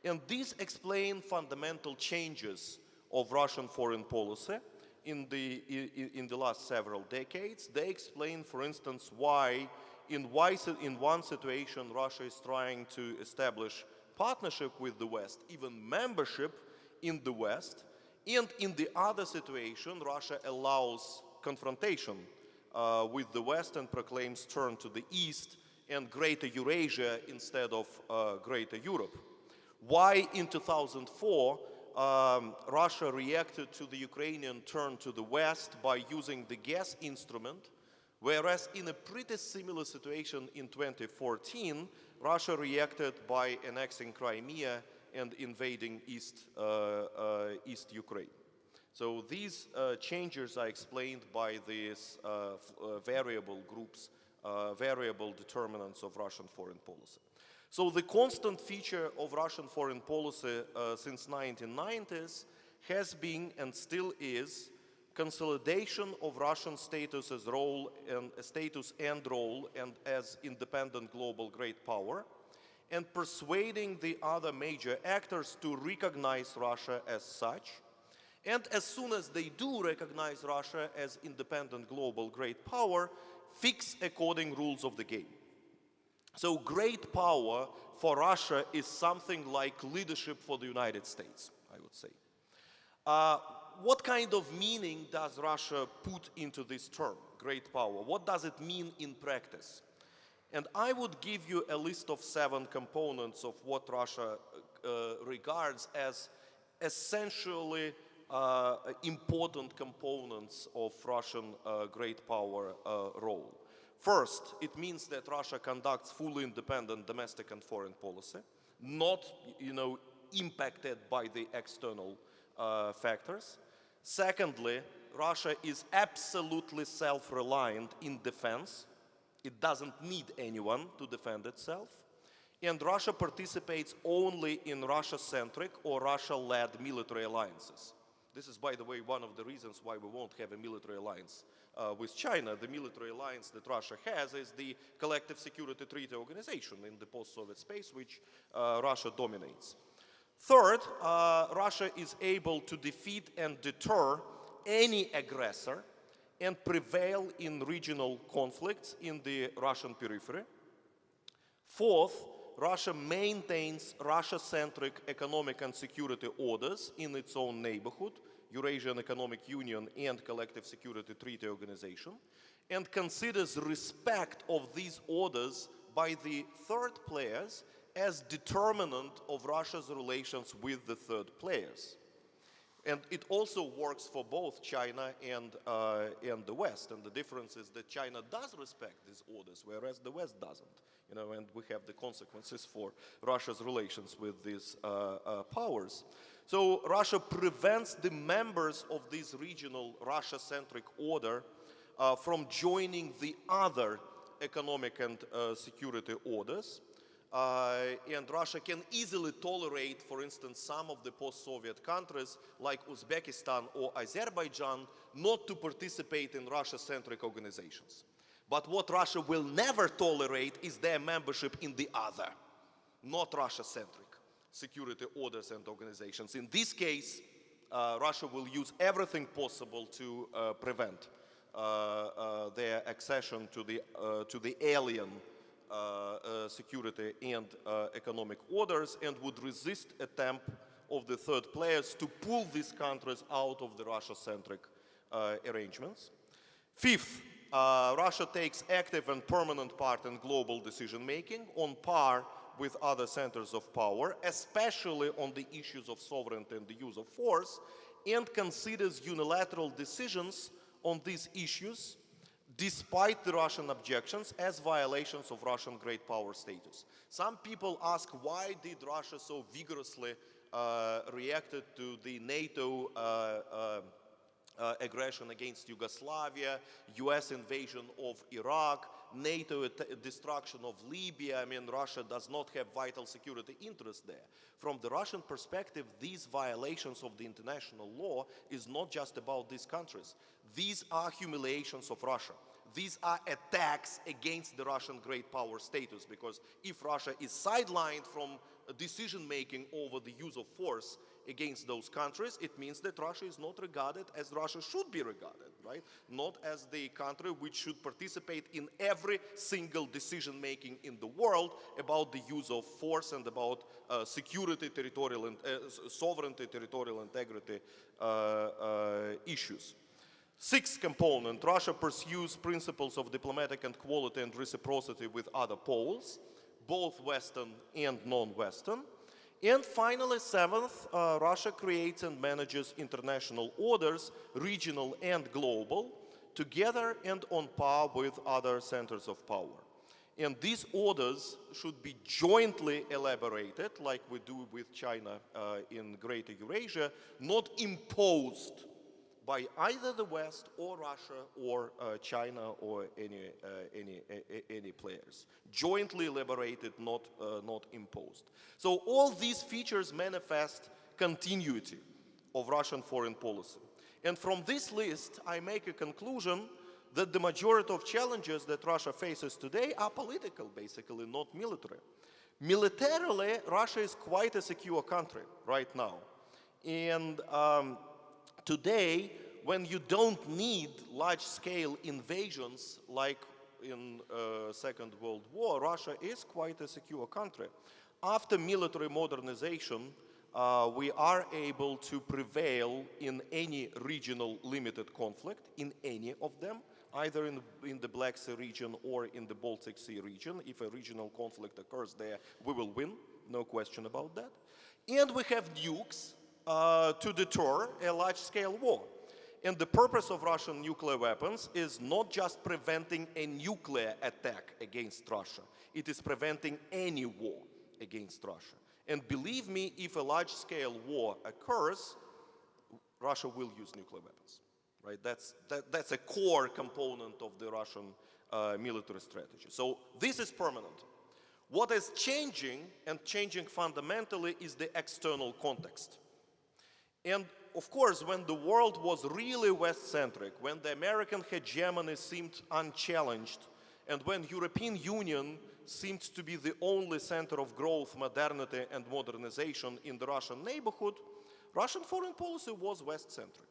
And these explain fundamental changes of Russian foreign policy in the last several decades. They explain, for instance, why in one situation Russia is trying to establish partnership with the West, even membership in the West, and in the other situation Russia allows confrontation with the West and proclaims turn to the East and Greater Eurasia instead of Greater Europe. Why in 2004 Russia reacted to the Ukrainian turn to the West by using the gas instrument, whereas in a pretty similar situation in 2014, Russia reacted by annexing Crimea and invading East Ukraine. So these changes are explained by these variable groups, variable determinants of Russian foreign policy. So the constant feature of Russian foreign policy since 1990s has been and still is consolidation of Russian status as role and as independent global great power, and persuading the other major actors to recognize Russia as such. And as soon as they do recognize Russia as independent global great power, fix according rules of the game. So great power for Russia is something like leadership for the United States, I would say. What kind of meaning does Russia put into this term, great power? What does it mean in practice? And I would give you a list of 7 components of what Russia regards as essentially important components of Russian great power role. First, it means that Russia conducts fully independent domestic and foreign policy, not, impacted by the external factors. Secondly, Russia is absolutely self-reliant in defense. It doesn't need anyone to defend itself. And Russia participates only in Russia-centric or Russia-led military alliances. This is, by the way, one of the reasons why we won't have a military alliance with China. The military alliance that Russia has is the Collective Security Treaty Organization in the post-Soviet space, which Russia dominates. Third, Russia is able to defeat and deter any aggressor and prevail in regional conflicts in the Russian periphery. Fourth, Russia maintains Russia-centric economic and security orders in its own neighborhood, Eurasian Economic Union and Collective Security Treaty Organization, and considers respect of these orders by the third players as determinant of Russia's relations with the third players. And it also works for both China and the West. And the difference is that China does respect these orders, whereas the West doesn't. And we have the consequences for Russia's relations with these powers. So Russia prevents the members of this regional Russia-centric order from joining the other economic and security orders. And Russia can easily tolerate, for instance, some of the post-Soviet countries like Uzbekistan or Azerbaijan not to participate in Russia-centric organizations. But what Russia will never tolerate is their membership in the other, not Russia-centric security orders and organizations. In this case, Russia will use everything possible to prevent their accession to the alien security and economic orders, and would resist attempt of the third players to pull these countries out of the Russia-centric arrangements. Fifth, Russia takes active and permanent part in global decision-making on par with other centers of power, especially on the issues of sovereignty and the use of force, and considers unilateral decisions on these issues despite the Russian objections as violations of Russian great power status. Some people ask, why did Russia so vigorously reacted to the NATO aggression against Yugoslavia, US invasion of Iraq, NATO destruction of Libya? I mean, Russia does not have vital security interests there. From the Russian perspective, these violations of the international law is not just about these countries. These are humiliations of Russia. These are attacks against the Russian great power status, because if Russia is sidelined from decision-making over the use of force against those countries, it means that Russia is not regarded as Russia should be regarded, right? Not as the country which should participate in every single decision-making in the world about the use of force and about security, territorial and sovereignty, territorial integrity issues. Sixth component, Russia pursues principles of diplomatic equality and reciprocity with other poles, both Western and non-Western. And finally, seventh, Russia creates and manages international orders, regional and global, together and on par with other centers of power. And these orders should be jointly elaborated, like we do with China in Greater Eurasia, not imposed by either the West or Russia or China or any players. Jointly elaborated, not imposed. So all these features manifest continuity of Russian foreign policy. And from this list, I make a conclusion that the majority of challenges that Russia faces today are political, basically, not military. Militarily, Russia is quite a secure country right now. And today, when you don't need large-scale invasions like in Second World War, Russia is quite a secure country. After military modernization, we are able to prevail in any regional limited conflict, in any of them, either in the Black Sea region or in the Baltic Sea region. If a regional conflict occurs there, we will win, no question about that. And we have nukes to deter a large-scale war. And the purpose of Russian nuclear weapons is not just preventing a nuclear attack against Russia. It is preventing any war against Russia. And believe me, if a large-scale war occurs, Russia will use nuclear weapons. Right? That's a core component of the Russian military strategy. So this is permanent. What is changing, and changing fundamentally, is the external context. And of course, when the world was really West-centric, when the American hegemony seemed unchallenged, and when European Union seemed to be the only center of growth, modernity, and modernization in the Russian neighborhood, Russian foreign policy was West-centric.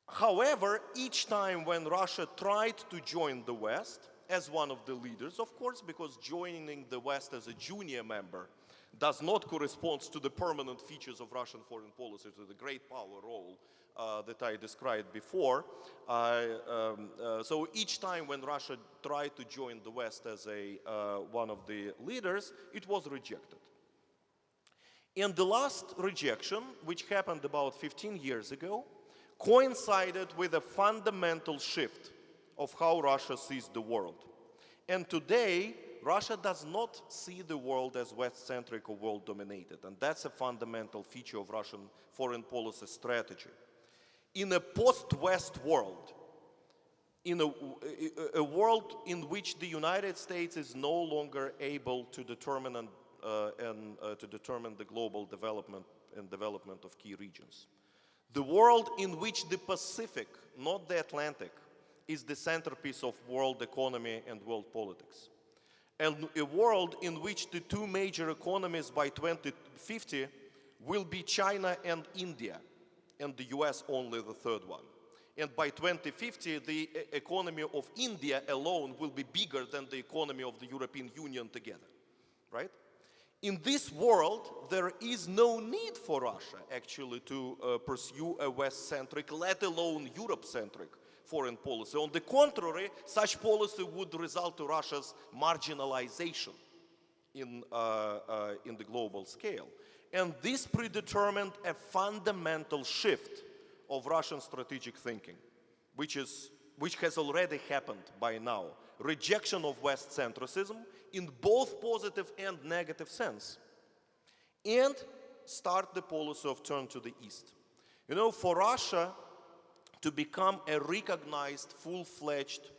However, each time when Russia tried to join the West, as one of the leaders, of course, because joining the West as a junior member does not correspond to the permanent features of Russian foreign policy, to the great power role that I described before. So each time when Russia tried to join the West as one of the leaders, it was rejected. And the last rejection, which happened about 15 years ago, coincided with a fundamental shift of how Russia sees the world. And today, Russia does not see the world as West-centric or world-dominated, and that's a fundamental feature of Russian foreign policy strategy. In a post-West world, in a world in which the United States is no longer able to determine the global development and development of key regions, the world in which the Pacific, not the Atlantic, is the centerpiece of world economy and world politics, and a world in which the two major economies by 2050 will be China and India, and the US only the third one. And by 2050, the economy of India alone will be bigger than the economy of the European Union together, right? In this world, there is no need for Russia actually to pursue a West-centric, let alone Europe-centric foreign policy. On the contrary, such policy would result to Russia's marginalization in the global scale. And this predetermined a fundamental shift of Russian strategic thinking, which has already happened by now. Rejection of West-centricism in both positive and negative sense. And start the policy of turn to the East. You know, for Russia to become a recognized, full-fledged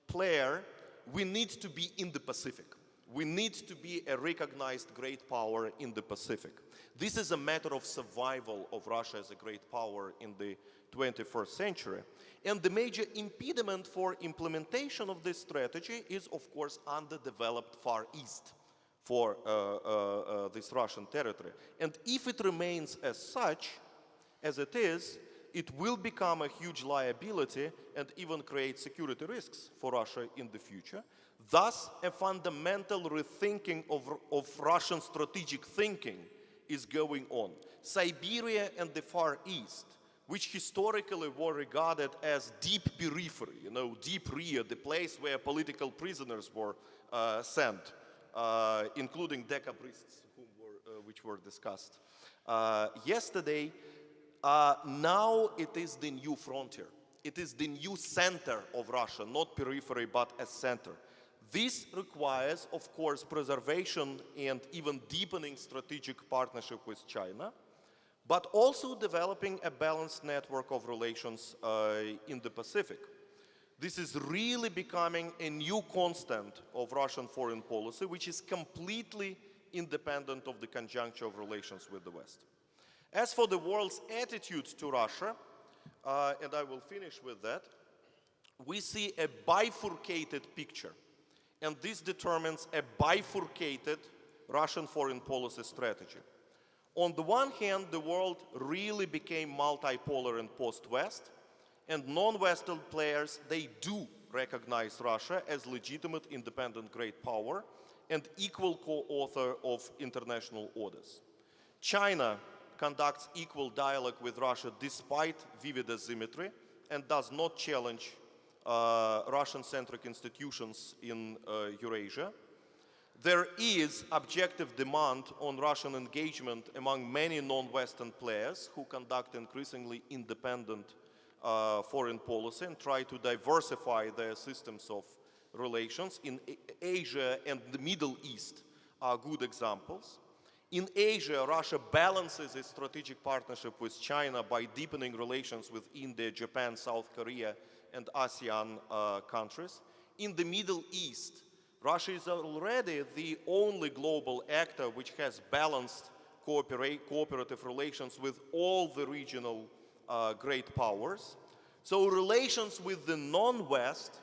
player, we need to be in the Pacific. We need to be a recognized great power in the Pacific. This is a matter of survival of Russia as a great power in the 21st century. And the major impediment for implementation of this strategy is, of course, underdeveloped Far East for this Russian territory. And if it remains as such, as it is, it will become a huge liability and even create security risks for Russia in the future. Thus, a fundamental rethinking of Russian strategic thinking is going on. Siberia and the Far East, which historically were regarded as deep periphery, you know, deep rear, the place where political prisoners were sent, including decabrists, which were discussed yesterday. Now it is the new frontier. It is the new center of Russia, not periphery, but a center. This requires, of course, preservation and even deepening strategic partnership with China, but also developing a balanced network of relations in the Pacific. This is really becoming a new constant of Russian foreign policy, which is completely independent of the conjuncture of relations with the West. As for the world's attitude to Russia, and I will finish with that, we see a bifurcated picture. And this determines a bifurcated Russian foreign policy strategy. On the one hand, the world really became multipolar and post-West, and non-Western players, they do recognize Russia as legitimate independent great power and equal co-author of international orders. China conducts equal dialogue with Russia despite vivid asymmetry and does not challenge Russian-centric institutions in Eurasia. There is objective demand on Russian engagement among many non-Western players who conduct increasingly independent foreign policy and try to diversify their systems of relations. In Asia and the Middle East are good examples. In Asia, Russia balances its strategic partnership with China by deepening relations with India, Japan, South Korea, and ASEAN countries. In the Middle East, Russia is already the only global actor which has balanced cooperative relations with all the regional great powers. So relations with the non-West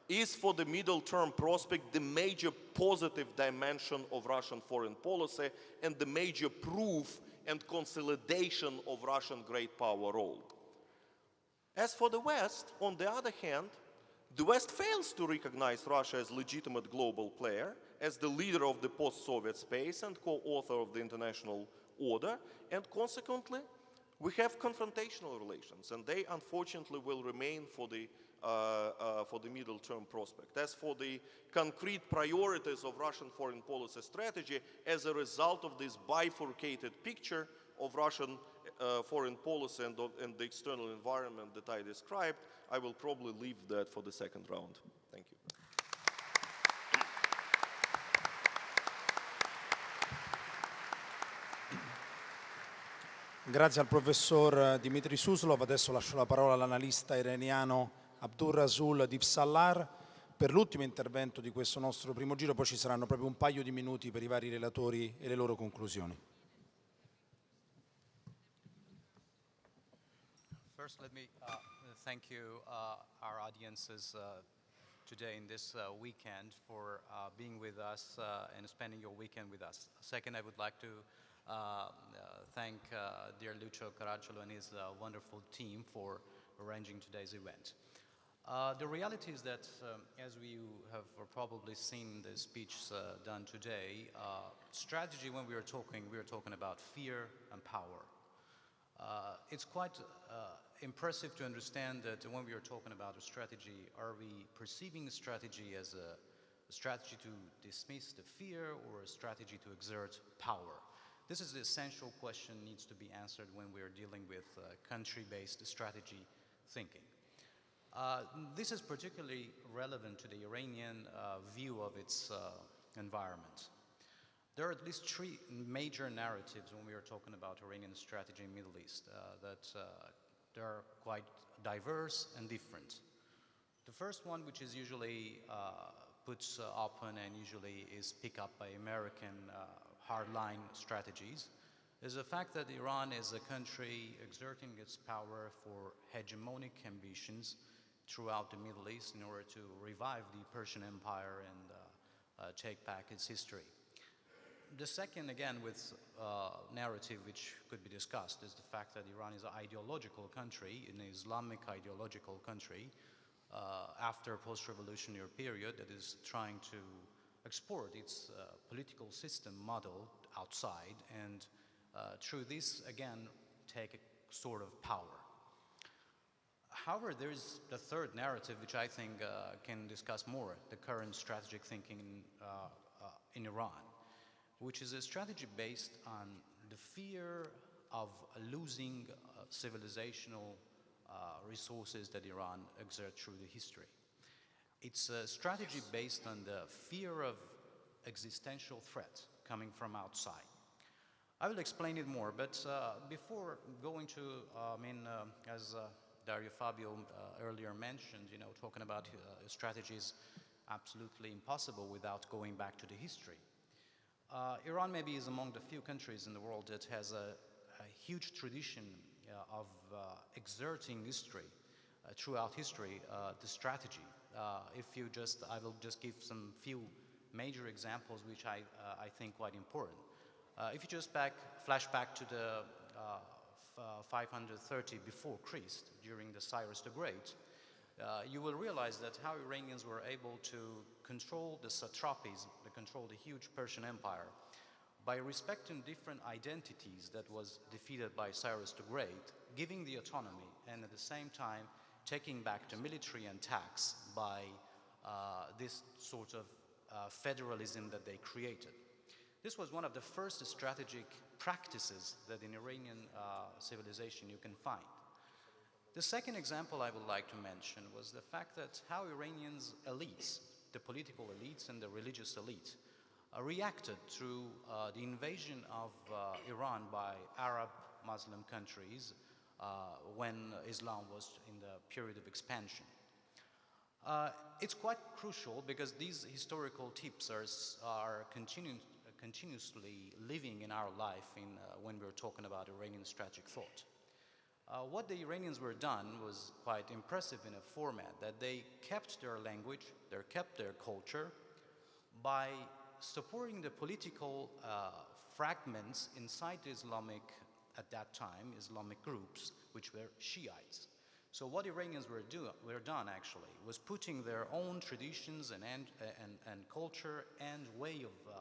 is for the middle-term prospect the major positive dimension of Russian foreign policy and the major proof and consolidation of Russian great power role. As for the West, on the other hand, the West fails to recognize Russia as legitimate global player, as the leader of the post-Soviet space and co-author of the international order, and consequently, we have confrontational relations, and they unfortunately will remain for the middle-term prospect. As for the concrete priorities of Russian foreign policy strategy, as a result of this bifurcated picture of Russian foreign policy and the external environment that I described, I will probably leave that for the second round. Thank you. Grazie al professor Dmitry Suslov. Adesso lascio la parola all'analista iraniano Abdolrasool Divsallar per l'ultimo intervento di questo nostro primo giro, poi ci saranno proprio un paio di minuti per i vari relatori e le loro conclusioni. First, let me thank you, our audiences today in this weekend for being with us and spending your weekend with us. Second, I would like to thank dear Lucio Caracciolo and his wonderful team for arranging today's event. The reality is that, as you have probably seen the speech done today, strategy, when we are talking about fear and power. It's quite impressive to understand that when we are talking about a strategy, are we perceiving a strategy as a strategy to dismiss the fear or a strategy to exert power? This is the essential question needs to be answered when we are dealing with country-based strategy thinking. This is particularly relevant to the Iranian view of its environment. There are at least three major narratives when we are talking about Iranian strategy in the Middle East that they are quite diverse and different. The first one, which is usually puts open and usually is picked up by American hardline strategies, is the fact that Iran is a country exerting its power for hegemonic ambitions throughout the Middle East in order to revive the Persian Empire and take back its history. The second, again, with narrative which could be discussed is the fact that Iran is an ideological country, an Islamic ideological country, after a post-revolutionary period that is trying to export its political system model outside and through this, again, take a sort of power. However, there is the third narrative, which I think can discuss more, the current strategic thinking in Iran, which is a strategy based on the fear of losing civilizational resources that Iran exerts through the history. It's a strategy based on the fear of existential threat coming from outside. I will explain it more, but before going to, as Dario Fabio earlier mentioned, talking about strategy is absolutely impossible without going back to the history. Iran maybe is among the few countries in the world that has a huge tradition of exerting history, throughout history, the strategy. I will just give some few major examples which I think quite important. If you just flash back to the 530 before Christ, during the Cyrus the Great, you will realize that how Iranians were able to control the satrapies, to control the huge Persian Empire, by respecting different identities that was defeated by Cyrus the Great, giving the autonomy, and at the same time taking back the military and tax by this sort of federalism that they created. This was one of the first strategic practices that in Iranian civilization you can find. The second example I would like to mention was the fact that how Iranians elites, the political elites and the religious elite, reacted to the invasion of Iran by Arab Muslim countries when Islam was in the period of expansion. It's quite crucial because these historical tips are continuously living in our life when we're talking about Iranian strategic thought. What the Iranians were done was quite impressive in a format that they kept their language, they kept their culture by supporting the political fragments inside the Islamic, at that time, Islamic groups, which were Shiites. So what Iranians were done actually was putting their own traditions and culture and way of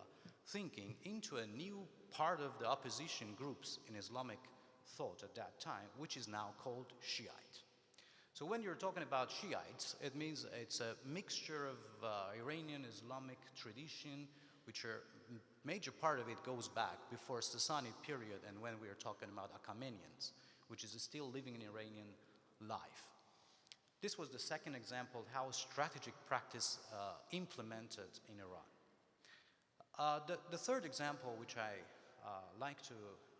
thinking into a new part of the opposition groups in Islamic thought at that time, which is now called Shiite. So when you're talking about Shiites, it means it's a mixture of Iranian Islamic tradition, which are major part of it goes back before Sassanid period, and when we are talking about Achaemenians, which is still living in Iranian life. This was the second example of how strategic practice implemented in Iran. The third example, which I like to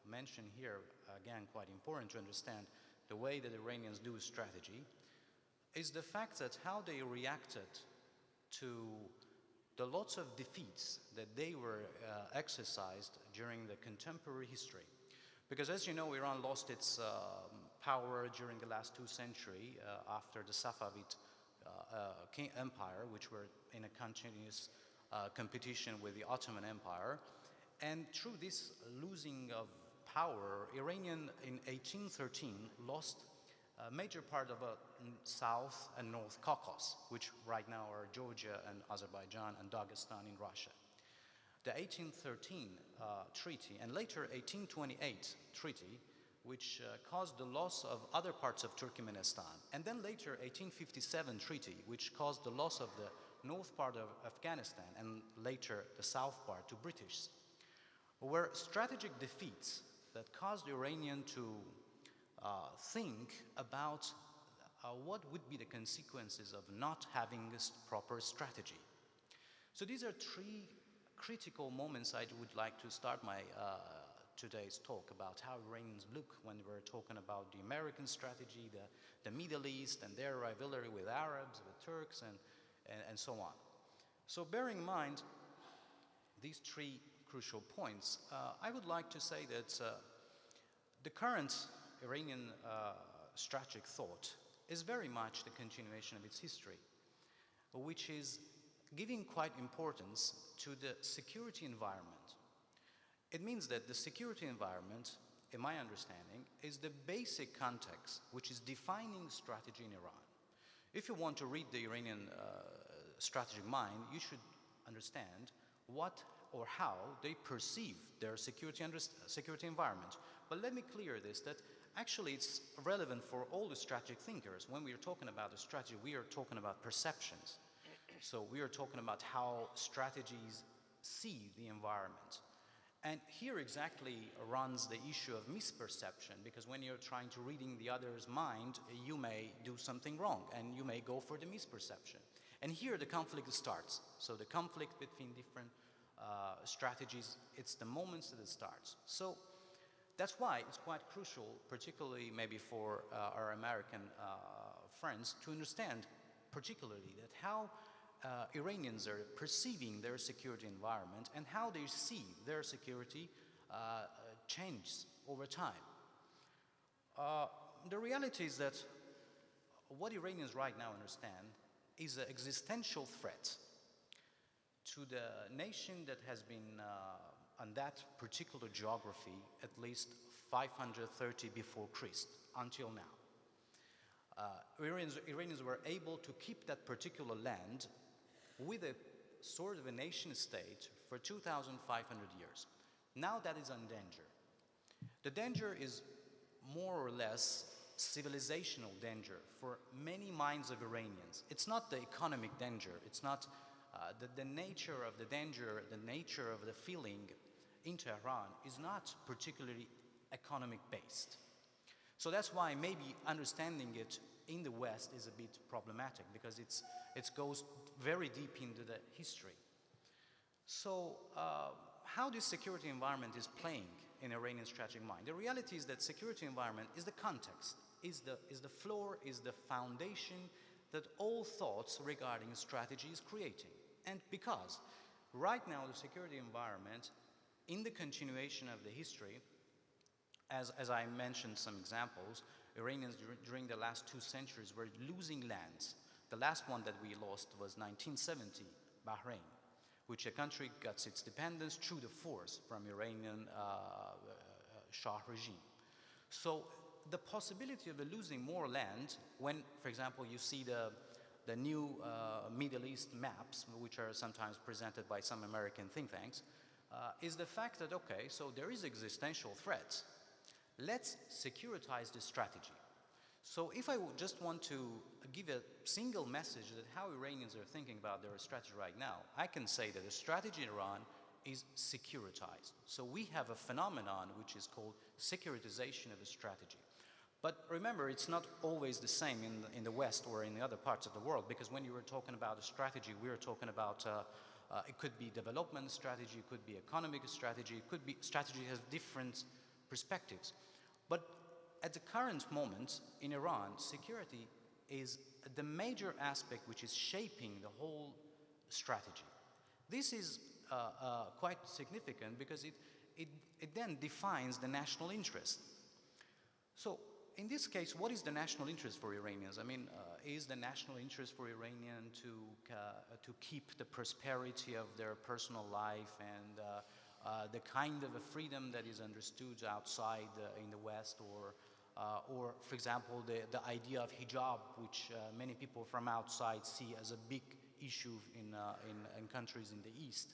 mention here, again quite important to understand the way that Iranians do strategy, is the fact that how they reacted to the lots of defeats that they were exercised during the contemporary history. Because as you know, Iran lost its power during the last 2 centuries after the Safavid Empire, which were in a continuous competition with the Ottoman Empire. And through this losing of power, Iranian in 1813 lost a major part of South and North Caucasus, which right now are Georgia and Azerbaijan and Dagestan in Russia. The 1813 treaty and later 1828 treaty, which caused the loss of other parts of Turkmenistan, and then later 1857 treaty, which caused the loss of the north part of Afghanistan and later the south part to British, were strategic defeats that caused the Iranian to think about what would be the consequences of not having a proper strategy. So these are 3 critical moments I would like to start my today's talk about how Iranians look when we're talking about the American strategy, the Middle East and their rivalry with Arabs, with Turks and so on. So bearing in mind these 3 crucial points, I would like to say that the current Iranian strategic thought is very much the continuation of its history, which is giving quite importance to the security environment. It means that the security environment, in my understanding, is the basic context which is defining strategy in Iran. If you want to read the Iranian strategic mind, you should understand what or how they perceive their security environment. But let me clear this, that actually it's relevant for all the strategic thinkers. When we are talking about the strategy, we are talking about perceptions. So we are talking about how strategies see the environment. And here exactly runs the issue of misperception, because when you're trying to reading the other's mind, you may do something wrong and you may go for the misperception. And here the conflict starts. So the conflict between different strategies, it's the moments that it starts. So that's why it's quite crucial, particularly maybe for our American friends, to understand particularly that how Iranians are perceiving their security environment and how they see their security change over time. The reality is that what Iranians right now understand is an existential threat to the nation that has been on that particular geography at least 530 before Christ until now. Iranians were able to keep that particular land with a sort of a nation state for 2,500 years. Now that is in danger. The danger is more or less civilizational danger for many minds of Iranians. It's not the economic danger. It's not the nature of the danger, the nature of the feeling in Tehran is not particularly economic based. So that's why maybe understanding it in the West is a bit problematic, because it goes very deep into the history. So how this security environment is playing in Iranian strategic mind? The reality is that security environment is the context, is the floor, is the foundation that all thoughts regarding strategy is creating. And because right now the security environment in the continuation of the history, as I mentioned some examples, Iranians during the last 2 centuries were losing lands. The last one that we lost was 1970, Bahrain, which a country got its independence through the force from Iranian Shah regime. So the possibility of losing more land when, for example, you see the new Middle East maps, which are sometimes presented by some American think tanks, is the fact that, okay, so there is existential threat. Let's securitize this strategy. So if I just want to give a single message that how Iranians are thinking about their strategy right now, I can say that the strategy in Iran is securitized. So we have a phenomenon which is called securitization of a strategy. But remember, it's not always the same in the West or in the other parts of the world, because when you were talking about a strategy, we were talking about it could be development strategy, it could be economic strategy, it could be strategy has different perspectives. But at the current moment in Iran, security is the major aspect which is shaping the whole strategy. This is quite significant because it then defines the national interest. So in this case, what is the national interest for Iranians? I mean, is the national interest for Iranian to keep the prosperity of their personal life and the kind of a freedom that is understood outside in the West, or for example, the idea of hijab, which many people from outside see as a big issue in countries in the East.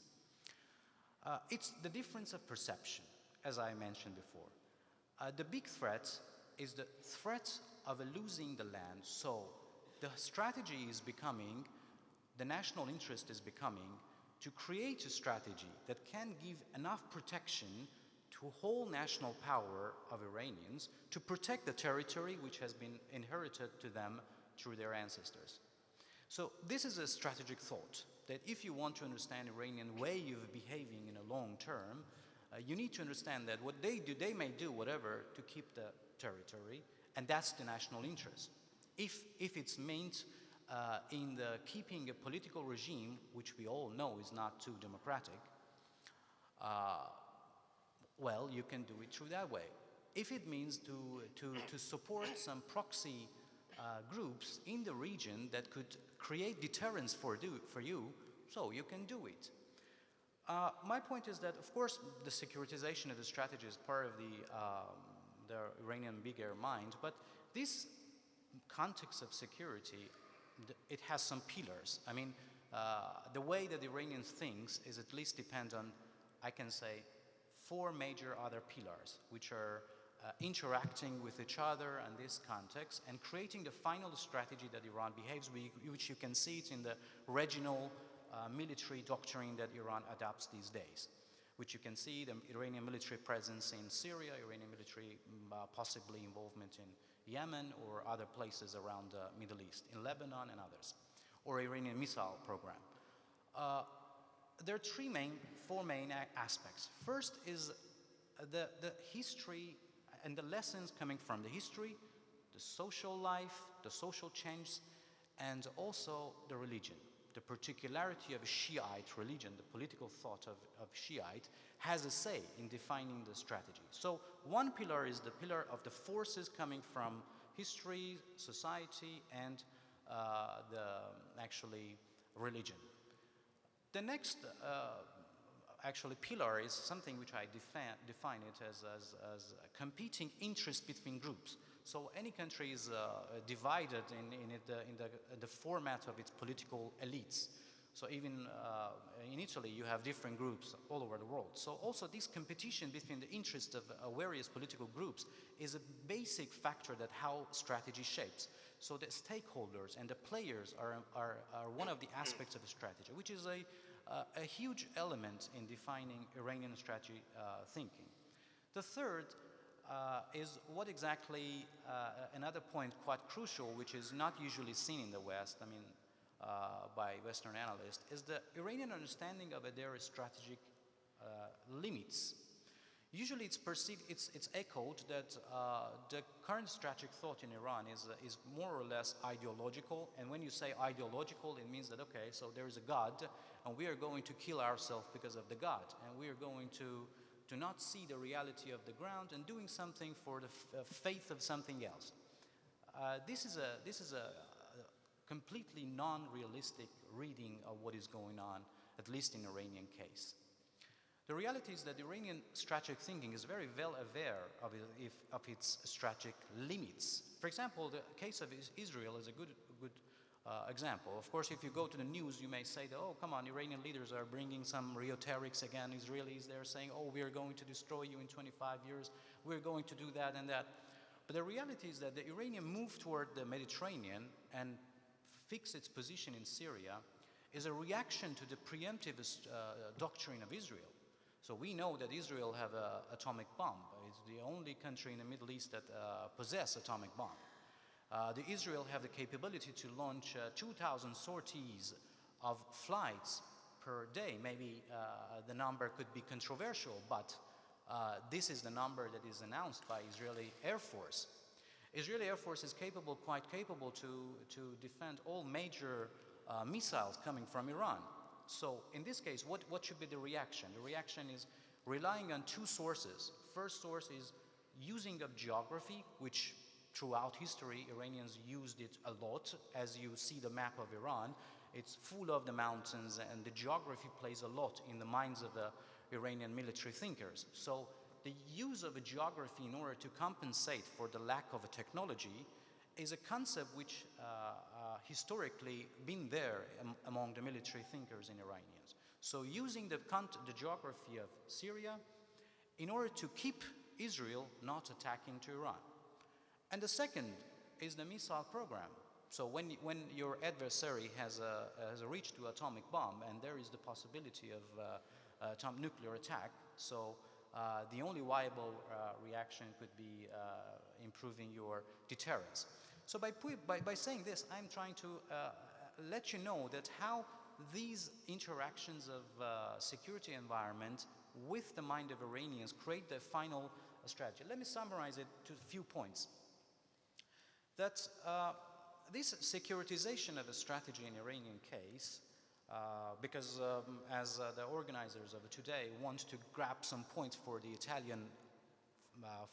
It's the difference of perception, as I mentioned before. The big threat is the threat of losing the land. So the strategy is becoming, the national interest is becoming to create a strategy that can give enough protection to whole national power of Iranians to protect the territory which has been inherited to them through their ancestors. So this is a strategic thought that if you want to understand Iranian way of behaving in a long term, you need to understand that what they do, they may do whatever to keep the territory, and that's the national interest. If it's meant in the keeping a political regime, which we all know is not too democratic, well, you can do it through that way. If it means to support some proxy groups in the region that could create deterrence for you, so you can do it. My point is that, of course, the securitization of the strategy is part of the Iranian bigger mind, but this context of security, it has some pillars. I mean, the way that the Iranians thinks is at least depends on, I can say, 4 major other pillars, which are interacting with each other in this context and creating the final strategy that Iran behaves with, which you can see it in the regional military doctrine that Iran adopts these days, which you can see the Iranian military presence in Syria, Iranian military possibly involvement in Yemen or other places around the Middle East, in Lebanon and others, or Iranian missile program. There are 4 main aspects. First is the history and the lessons coming from the history, the social life, the social change, and also the religion. The particularity of a Shiite religion, the political thought of Shiite, has a say in defining the strategy. So one pillar is the pillar of the forces coming from history, society, and actually religion. The next actually pillar is something which I define it as a competing interest between groups. So any country is divided in the format of its political elites. So even in Italy, you have different groups all over the world. So also this competition between the interests of various political groups is a basic factor that how strategy shapes. So the stakeholders and the players are one of the aspects of the strategy, which is a huge element in defining Iranian strategy thinking. The third is what exactly, another point quite crucial, which is not usually seen in the West, I mean, by Western analysts, is the Iranian understanding of their strategic limits. Usually it's perceived, it's echoed that the current strategic thought in Iran is more or less ideological, and when you say ideological, it means that, okay, so there is a God, and we are going to kill ourselves because of the God, and we are going to to not see the reality of the ground and doing something for the faith of something else. This is a completely non-realistic reading of what is going on, at least in Iranian case. The reality is that Iranian strategic thinking is very well aware of its strategic limits. For example, the case of Israel is a good example. Of course, if you go to the news, you may say that, oh, come on, Iranian leaders are bringing some rhetorics again. Israelis, they're saying, oh, we are going to destroy you in 25 years. We're going to do that and that. But the reality is that the Iranian move toward the Mediterranean and fix its position in Syria is a reaction to the preemptive doctrine of Israel. So we know that Israel have an atomic bomb. It's the only country in the Middle East that possess atomic bomb. The Israel have the capability to launch 2,000 sorties of flights per day. Maybe the number could be controversial, but this is the number that is announced by Israeli Air Force. Israeli Air Force is quite capable to defend all major missiles coming from Iran. So in this case, what should be the reaction? The reaction is relying on two sources. First source is using of geography, which throughout history, Iranians used it a lot. As you see the map of Iran, it's full of the mountains, and the geography plays a lot in the minds of the Iranian military thinkers. So the use of a geography in order to compensate for the lack of a technology is a concept which historically been there among the military thinkers in Iranians. So using the geography of Syria in order to keep Israel not attacking to Iran. And the second is the missile program. So when your adversary has reached to atomic bomb and there is the possibility of nuclear attack, so the only viable reaction could be improving your deterrence. So by saying this, I'm trying to let you know that how these interactions of security environment with the mind of Iranians create the final strategy. Let me summarize it to a few points. That this securitization of a strategy in Iranian case, because as the organizers of today want to grab some points for the Italian,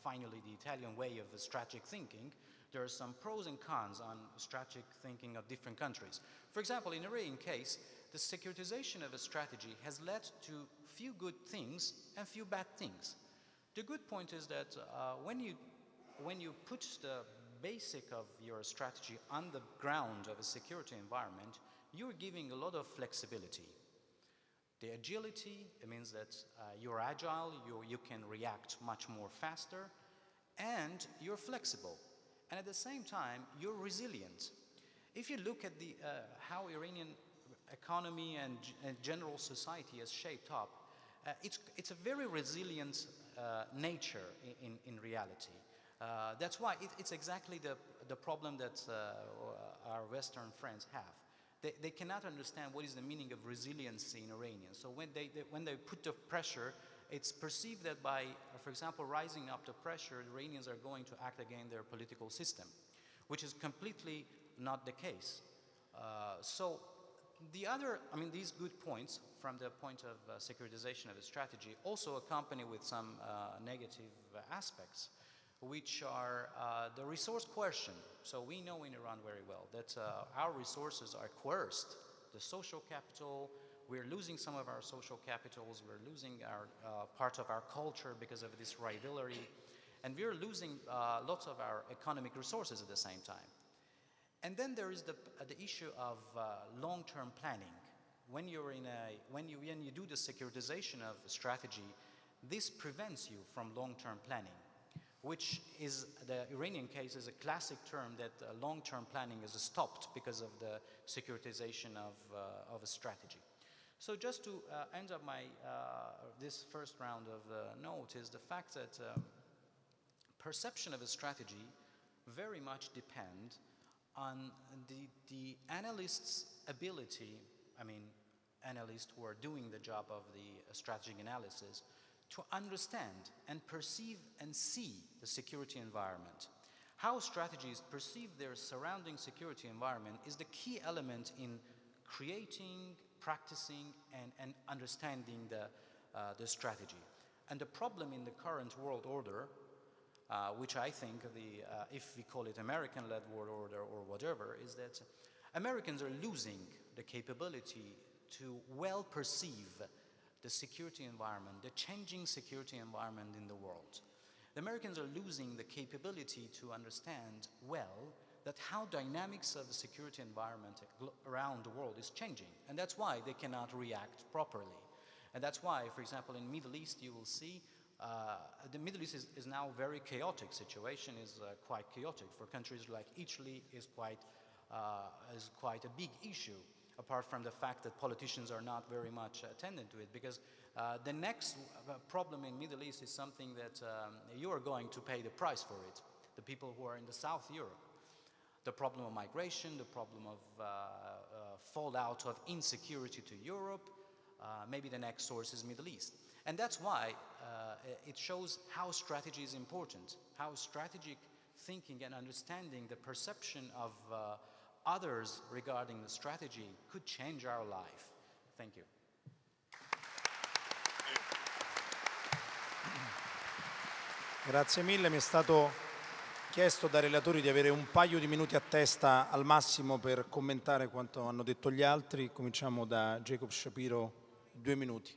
finally the Italian way of strategic thinking, there are some pros and cons on strategic thinking of different countries. For example, in Iranian case, the securitization of a strategy has led to few good things and few bad things. The good point is that when you put the basic of your strategy on the ground of a security environment, you're giving a lot of flexibility. The agility, it means that you're agile, you can react much more faster, and you're flexible. And at the same time, you're resilient. If you look at how Iranian economy and general society has shaped up, it's a very resilient nature in reality. That's why it's exactly the problem that our Western friends have. They cannot understand what is the meaning of resiliency in Iranians. So when they put the pressure, it's perceived that by, for example, rising up the pressure, the Iranians are going to act against their political system, which is completely not the case. So these good points from the point of securitization of a strategy also accompany with some negative aspects, which are the resource coercion. So we know in Iran very well that our resources are coerced. The social capital, we're losing some of our social capitals, we're losing our part of our culture because of this rivalry, and we're losing lots of our economic resources at the same time. And then there is the issue of long-term planning. When you do the securitization of strategy, this prevents you from long-term planning, which is, the Iranian case is a classic term that long-term planning is stopped because of the securitization of a strategy. So just to end up this first round of note is the fact that perception of a strategy very much depend on the analyst's ability, analysts who are doing the job of the strategic analysis, to understand and perceive and see the security environment. How strategies perceive their surrounding security environment is the key element in creating, practicing, and understanding the strategy. And the problem in the current world order, which I think if we call it American-led world order or whatever, is that Americans are losing the capability to well perceive the security environment, the changing security environment in the world. The Americans are losing the capability to understand well that how dynamics of the security environment around the world is changing. And that's why they cannot react properly. And that's why, for example, in the Middle East, you will see the Middle East is now a very chaotic situation, is quite chaotic. For countries like Italy is quite a big issue, apart from the fact that politicians are not very much attending to it, because the next problem in Middle East is something that you are going to pay the price for it, the people who are in the South Europe. The problem of migration, the problem of fallout of insecurity to Europe, maybe the next source is Middle East. And that's why it shows how strategy is important, how strategic thinking and understanding the perception of others regarding the strategy could change our life. Thank you. Grazie mille, mi è stato chiesto dai relatori di avere un paio di minuti a testa al massimo per commentare quanto hanno detto gli altri. Cominciamo da Jacob Shapiro, 2 minuti.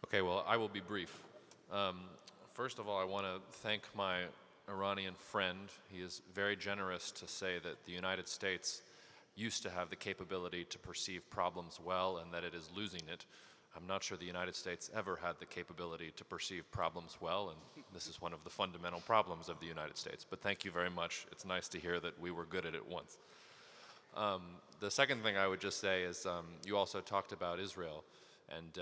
Okay, well, I will be brief. First of all, I want to thank my Iranian friend. He is very generous to say that the United States used to have the capability to perceive problems well and that it is losing it. I'm not sure the United States ever had the capability to perceive problems well, and this is one of the fundamental problems of the United States. But thank you very much. It's nice to hear that we were good at it once. The second thing I would just say is you also talked about Israel, and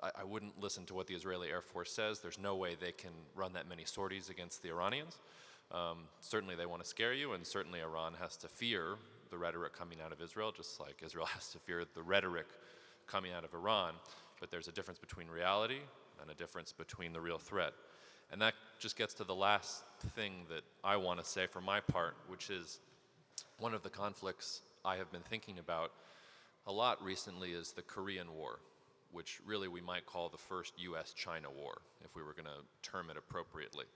I wouldn't listen to what the Israeli Air Force says. There's no way they can run that many sorties against the Iranians. Certainly they want to scare you, and certainly Iran has to fear the rhetoric coming out of Israel, just like Israel has to fear the rhetoric coming out of Iran. But there's a difference between reality and a difference between the real threat. And that just gets to the last thing that I want to say for my part, which is one of the conflicts I have been thinking about a lot recently is the Korean War, which really we might call the first US-China war, if we were going to term it appropriately.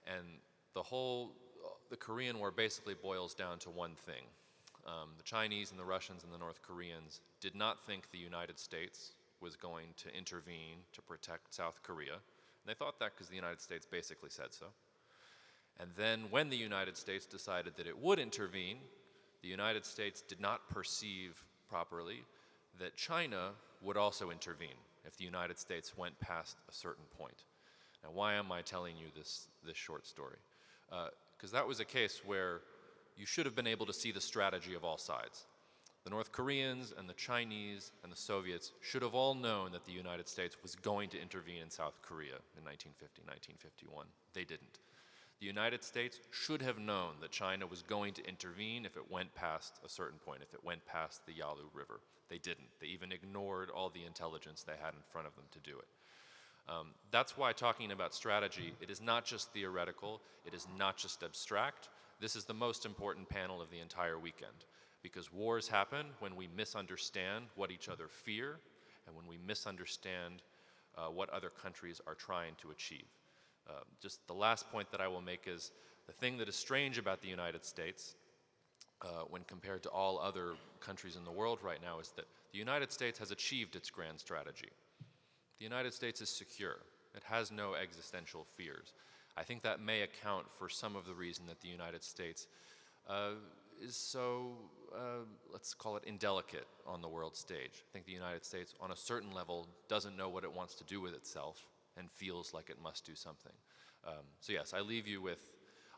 And the Korean War basically boils down to one thing. The Chinese and the Russians and the North Koreans did not think the United States was going to intervene to protect South Korea. And they thought that because the United States basically said so. And then when the United States decided that it would intervene, the United States did not perceive properly that China would also intervene if the United States went past a certain point. Now, why am I telling you this short story? Because that was a case where you should have been able to see the strategy of all sides. The North Koreans and the Chinese and the Soviets should have all known that the United States was going to intervene in South Korea in 1950, 1951. They didn't. The United States should have known that China was going to intervene if it went past a certain point, if it went past the Yalu River. They didn't. They even ignored all the intelligence they had in front of them to do it. That's why talking about strategy, it is not just theoretical, it is not just abstract. This is the most important panel of the entire weekend, because wars happen when we misunderstand what each other fear and when we misunderstand what other countries are trying to achieve. Just the last point that I will make is the thing that is strange about the United States when compared to all other countries in the world right now is that the United States has achieved its grand strategy. The United States is secure. It has no existential fears. I think that may account for some of the reason that the United States is so, let's call it indelicate on the world stage. I think the United States, on a certain level, doesn't know what it wants to do with itself and feels like it must do something. So yes, I leave you with,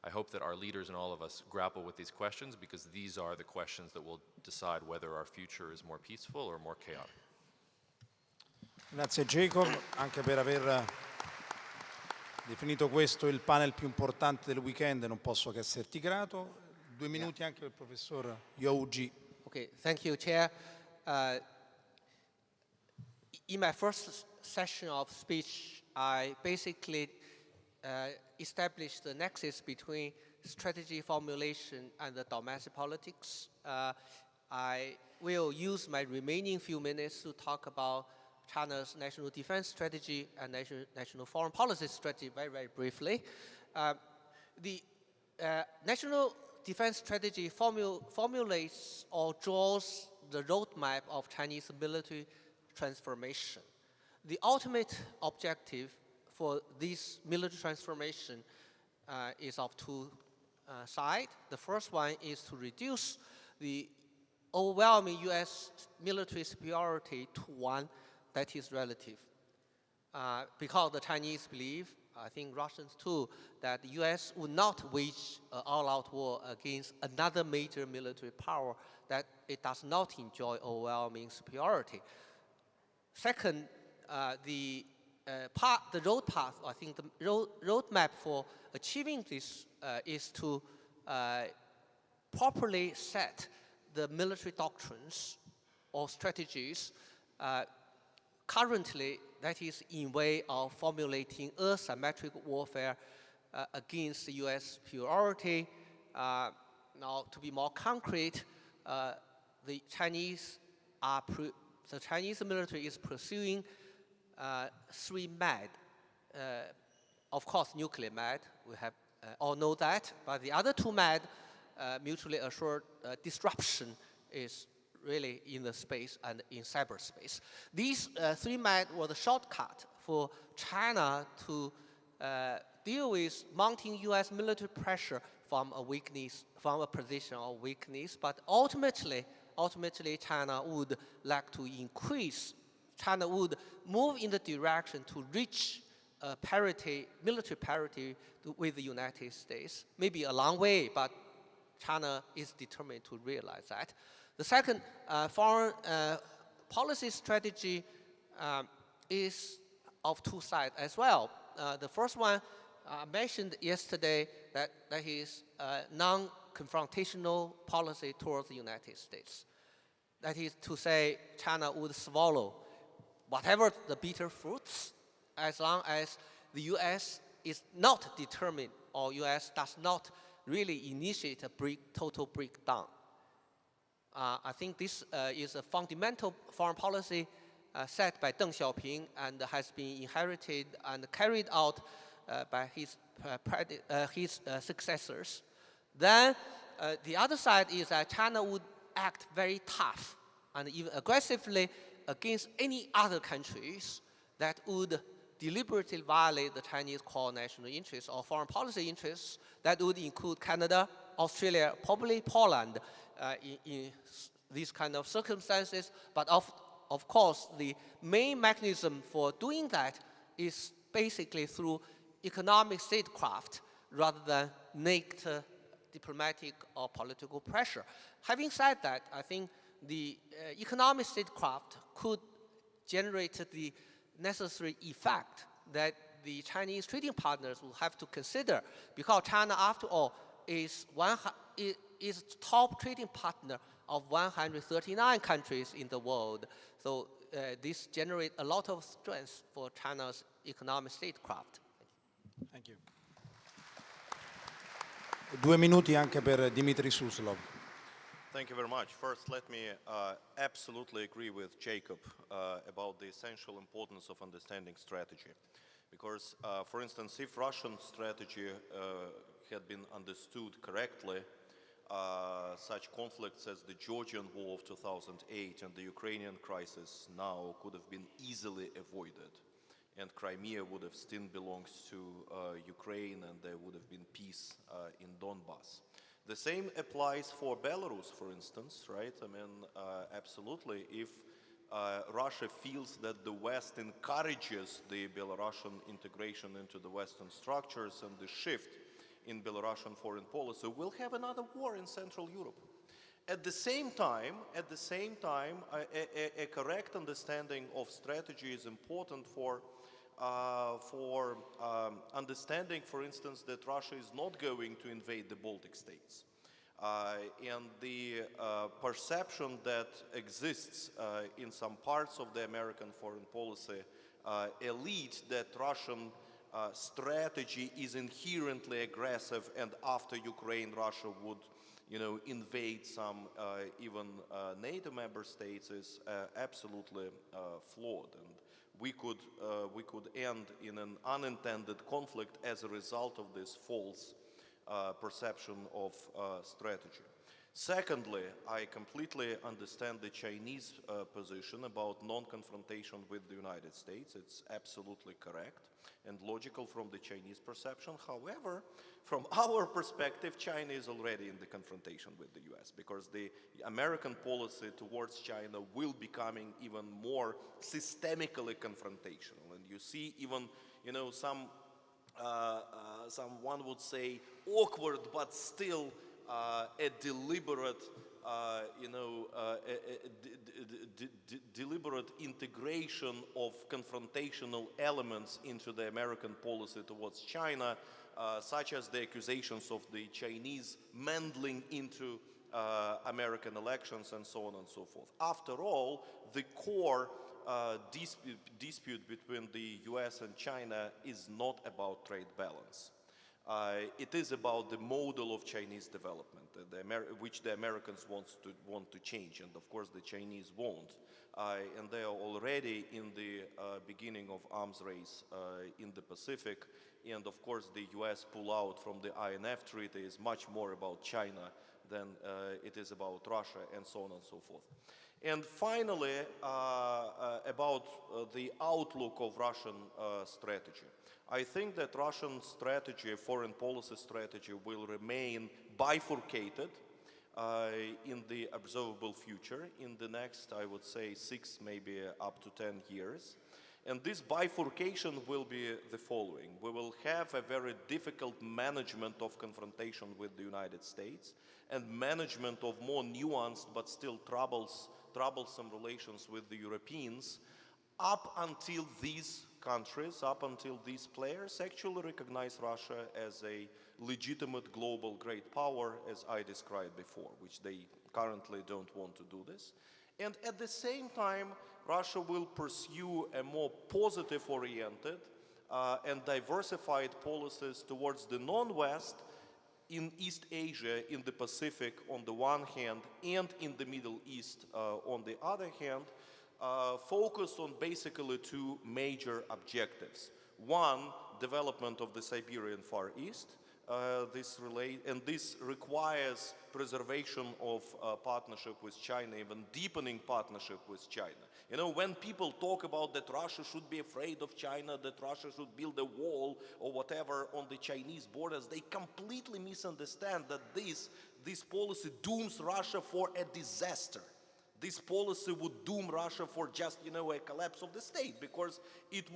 I hope that our leaders and all of us grapple with these questions, because these are the questions that will decide whether our future is more peaceful or more chaotic. Grazie Jacob, anche per aver definito questo il panel più importante del weekend, non posso che esserti grato. 2 minuti anche per il professor Youji. Okay, thank you, Chair. In my first session of speech, I basically established the nexus between strategy formulation and the domestic politics. I will use my remaining few minutes to talk about China's national defense strategy and national foreign policy strategy very, very briefly. The national defense strategy formulates or draws the roadmap of Chinese military transformation. The ultimate objective for this military transformation is of two sides. The first one is to reduce the overwhelming US military superiority to one that is relative. Because the Chinese believe, I think Russians too, that the US would not wage an all-out war against another major military power that it does not enjoy overwhelming superiority. Second, the road path, I think the roadmap for achieving this is to properly set the military doctrines or strategies currently that is in way of formulating asymmetric warfare against the US superiority. Now, to be more concrete, the Chinese military is pursuing three MAD. Of course, nuclear MAD, we have all know that, but the other two MAD, mutually assured disruption, is really in the space and in cyberspace. These three MAD were the shortcut for China to deal with mounting US military pressure from a weakness, from a position of weakness, but ultimately China would like to increase, China would move in the direction to reach parity, military parity with the United States. Maybe a long way, but China is determined to realize that. The second foreign policy strategy is of two sides as well. The first one I mentioned yesterday, that is non-confrontational policy towards the United States. That is to say, China would swallow whatever the bitter fruits, as long as the US is not determined, or US does not really initiate a total breakdown. I think this is a fundamental foreign policy set by Deng Xiaoping and has been inherited and carried out by his successors. Then the other side is that China would act very tough and even aggressively against any other countries that would deliberately violate the Chinese core national interests or foreign policy interests. That would include Canada, Australia, probably Poland in these kind of circumstances. But of course, the main mechanism for doing that is basically through economic statecraft rather than naked diplomatic or political pressure. Having said that, I think the economic statecraft could generate the necessary effect that the Chinese trading partners will have to consider, because China, after all, is top trading partner of 139 countries in the world. So this generates a lot of strength for China's economic statecraft. Thank you. 2 minuti anche per Dmitry Suslov. Thank you very much. First, let me absolutely agree with Jacob about the essential importance of understanding strategy. Because, for instance, if Russian strategy had been understood correctly, such conflicts as the Georgian War of 2008 and the Ukrainian crisis now could have been easily avoided. And Crimea would have still belonged to Ukraine, and there would have been peace in Donbass. The same applies for Belarus, for instance, right? I mean, absolutely. If Russia feels that the West encourages the Belarusian integration into the Western structures and the shift in Belarusian foreign policy, we'll have another war in Central Europe. At the same time, a correct understanding of strategy is important for understanding, for instance, that Russia is not going to invade the Baltic states. And the perception that exists in some parts of the American foreign policy elite that Russian strategy is inherently aggressive, and after Ukraine, Russia would, invade some even NATO member states is absolutely flawed, and we could end in an unintended conflict as a result of this false perception of strategy. Secondly, I completely understand the Chinese position about non-confrontation with the United States. It's absolutely correct and logical from the Chinese perception. However, from our perspective, China is already in the confrontation with the US, because the American policy towards China will becoming even more systemically confrontational. And you see even, one would say awkward, but still a deliberate, deliberate integration of confrontational elements into the American policy towards China, such as the accusations of the Chinese meddling into American elections and so on and so forth. After all, the core dispute between the US and China is not about trade balance. It is about the model of Chinese development, which the Americans want to change, and of course the Chinese won't. And they are already in the beginning of arms race in the Pacific, and of course the US pull out from the INF Treaty is much more about China than it is about Russia, and so on and so forth. And finally, about the outlook of Russian strategy. I think that Russian strategy, foreign policy strategy, will remain bifurcated in the observable future in the next, I would say, 6, maybe up to 10 years. And this bifurcation will be the following. We will have a very difficult management of confrontation with the United States and management of more nuanced but still troublesome relations with the Europeans, up until these countries, up until these players actually recognize Russia as a legitimate global great power, as I described before, which they currently don't want to do this. And at the same time, Russia will pursue a more positive-oriented and diversified policies towards the non-West in East Asia, in the Pacific on the one hand, and in the Middle East on the other hand, focused on basically 2 major objectives. One, development of the Siberian Far East. This requires preservation of partnership with China, even deepening partnership with China. When people talk about that Russia should be afraid of China, that Russia should build a wall or whatever on the Chinese borders, they completely misunderstand that this policy dooms Russia for a disaster. This policy would doom Russia for just, a collapse of the state, because it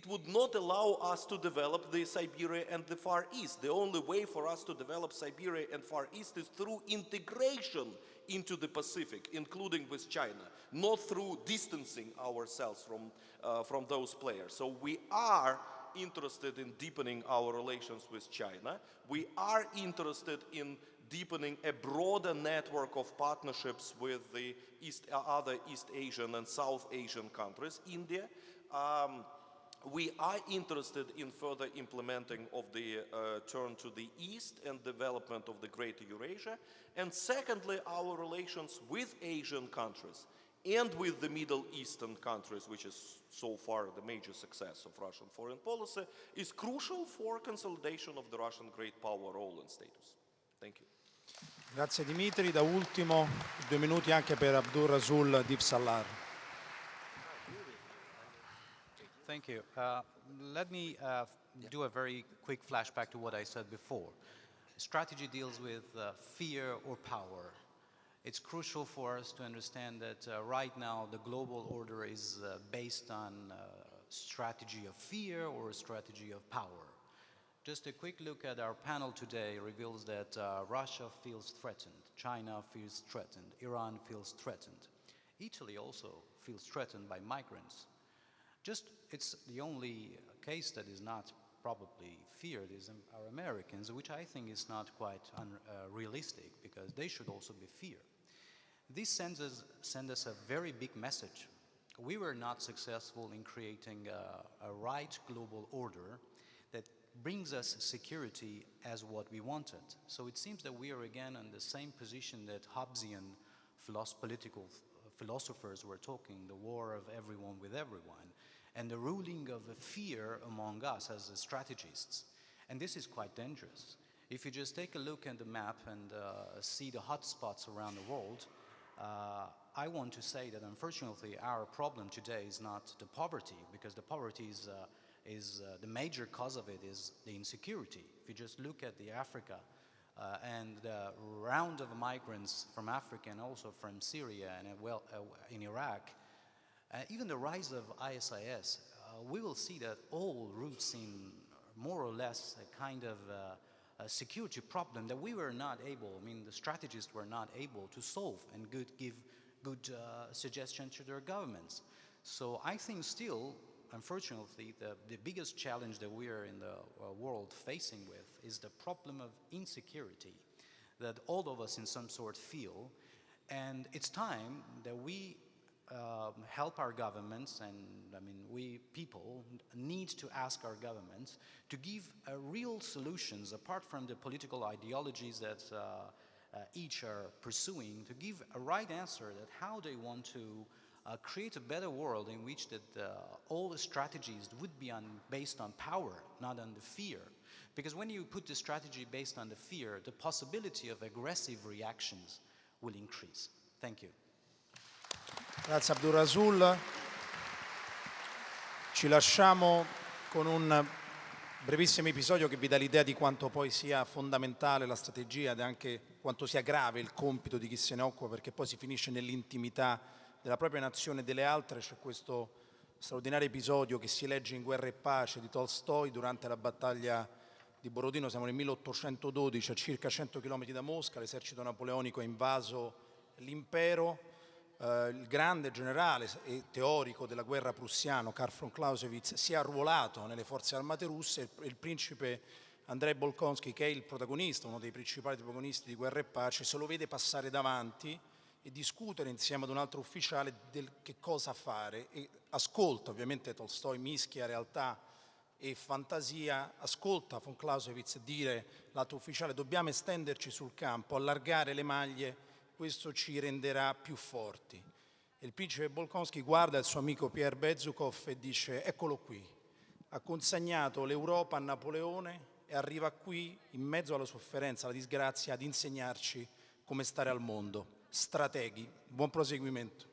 would not allow us to develop the Siberia and the Far East. The only way for us to develop Siberia and Far East is through integration into the Pacific, including with China, not through distancing ourselves from those players. So we are interested in deepening our relations with China. We are interested in deepening a broader network of partnerships with the other East Asian and South Asian countries, India. We are interested in further implementing of the turn to the East and development of the Greater Eurasia. And secondly, our relations with Asian countries and with the Middle Eastern countries, which is so far the major success of Russian foreign policy, is crucial for consolidation of the Russian great power role and status. Thank you. Grazie Dmitry. Da ultimo 2 minuti anche per Abdolrasool Divsallar. Thank you. Let me do a very quick flashback to what I said before. Strategy deals with fear or power. It's crucial for us to understand that right now the global order is based on strategy of fear or a strategy of power. Just a quick look at our panel today reveals that Russia feels threatened, China feels threatened, Iran feels threatened. Italy also feels threatened by migrants. It's the only case that is not probably feared is our Americans, which I think is not quite unrealistic, because they should also be feared. This sends us a very big message. We were not successful in creating a right global order that brings us security as what we wanted. So it seems that we are again in the same position that Hobbesian political philosophers were talking, the war of everyone with everyone, and the ruling of a fear among us as strategists. And this is quite dangerous. If you just take a look at the map and see the hotspots around the world, I want to say that unfortunately our problem today is not the poverty, because the poverty is the major cause of it is the insecurity. If you just look at the Africa and the round of migrants from Africa and also from Syria and in Iraq, even the rise of ISIS, we will see that all roots in more or less a kind of a security problem that we were not able, the strategists were not able to solve and give good suggestions to their governments. So I think still, unfortunately, the biggest challenge that we are in the world facing with is the problem of insecurity that all of us in some sort feel. And it's time that we help our governments, and we people need to ask our governments to give real solutions apart from the political ideologies that each are pursuing, to give a right answer that how they want to create a better world in which that all the strategies would be based on power, not on the fear. Because when you put the strategy based on the fear, the possibility of aggressive reactions will increase. Thank you. Grazie Abdolrasool. Ci lasciamo con un brevissimo episodio che vi dà l'idea di quanto poi sia fondamentale la strategia ed anche quanto sia grave il compito di chi se ne occupa, perché poi si finisce nell'intimità della propria nazione e delle altre. C'è questo straordinario episodio che si legge in Guerra e Pace di Tolstoi durante la battaglia di Borodino. Siamo nel 1812, a circa 100 km da Mosca. L'esercito napoleonico ha invaso l'impero. Il grande generale e teorico della guerra prussiano Karl von Clausewitz si è arruolato nelle forze armate russe e il principe Andrei Bolkonsky, che è il protagonista, uno dei principali protagonisti di Guerra e Pace, se lo vede passare davanti e discutere insieme ad un altro ufficiale del che cosa fare, e ascolta, ovviamente Tolstoi mischia realtà e fantasia, ascolta von Clausewitz dire l'altro ufficiale: dobbiamo estenderci sul campo, allargare le maglie, questo ci renderà più forti. E il principe Bolkonsky guarda il suo amico Pierre Bezukov e dice: eccolo qui, ha consegnato l'Europa a Napoleone e arriva qui, in mezzo alla sofferenza, alla disgrazia, ad insegnarci come stare al mondo. Strateghi. Buon proseguimento.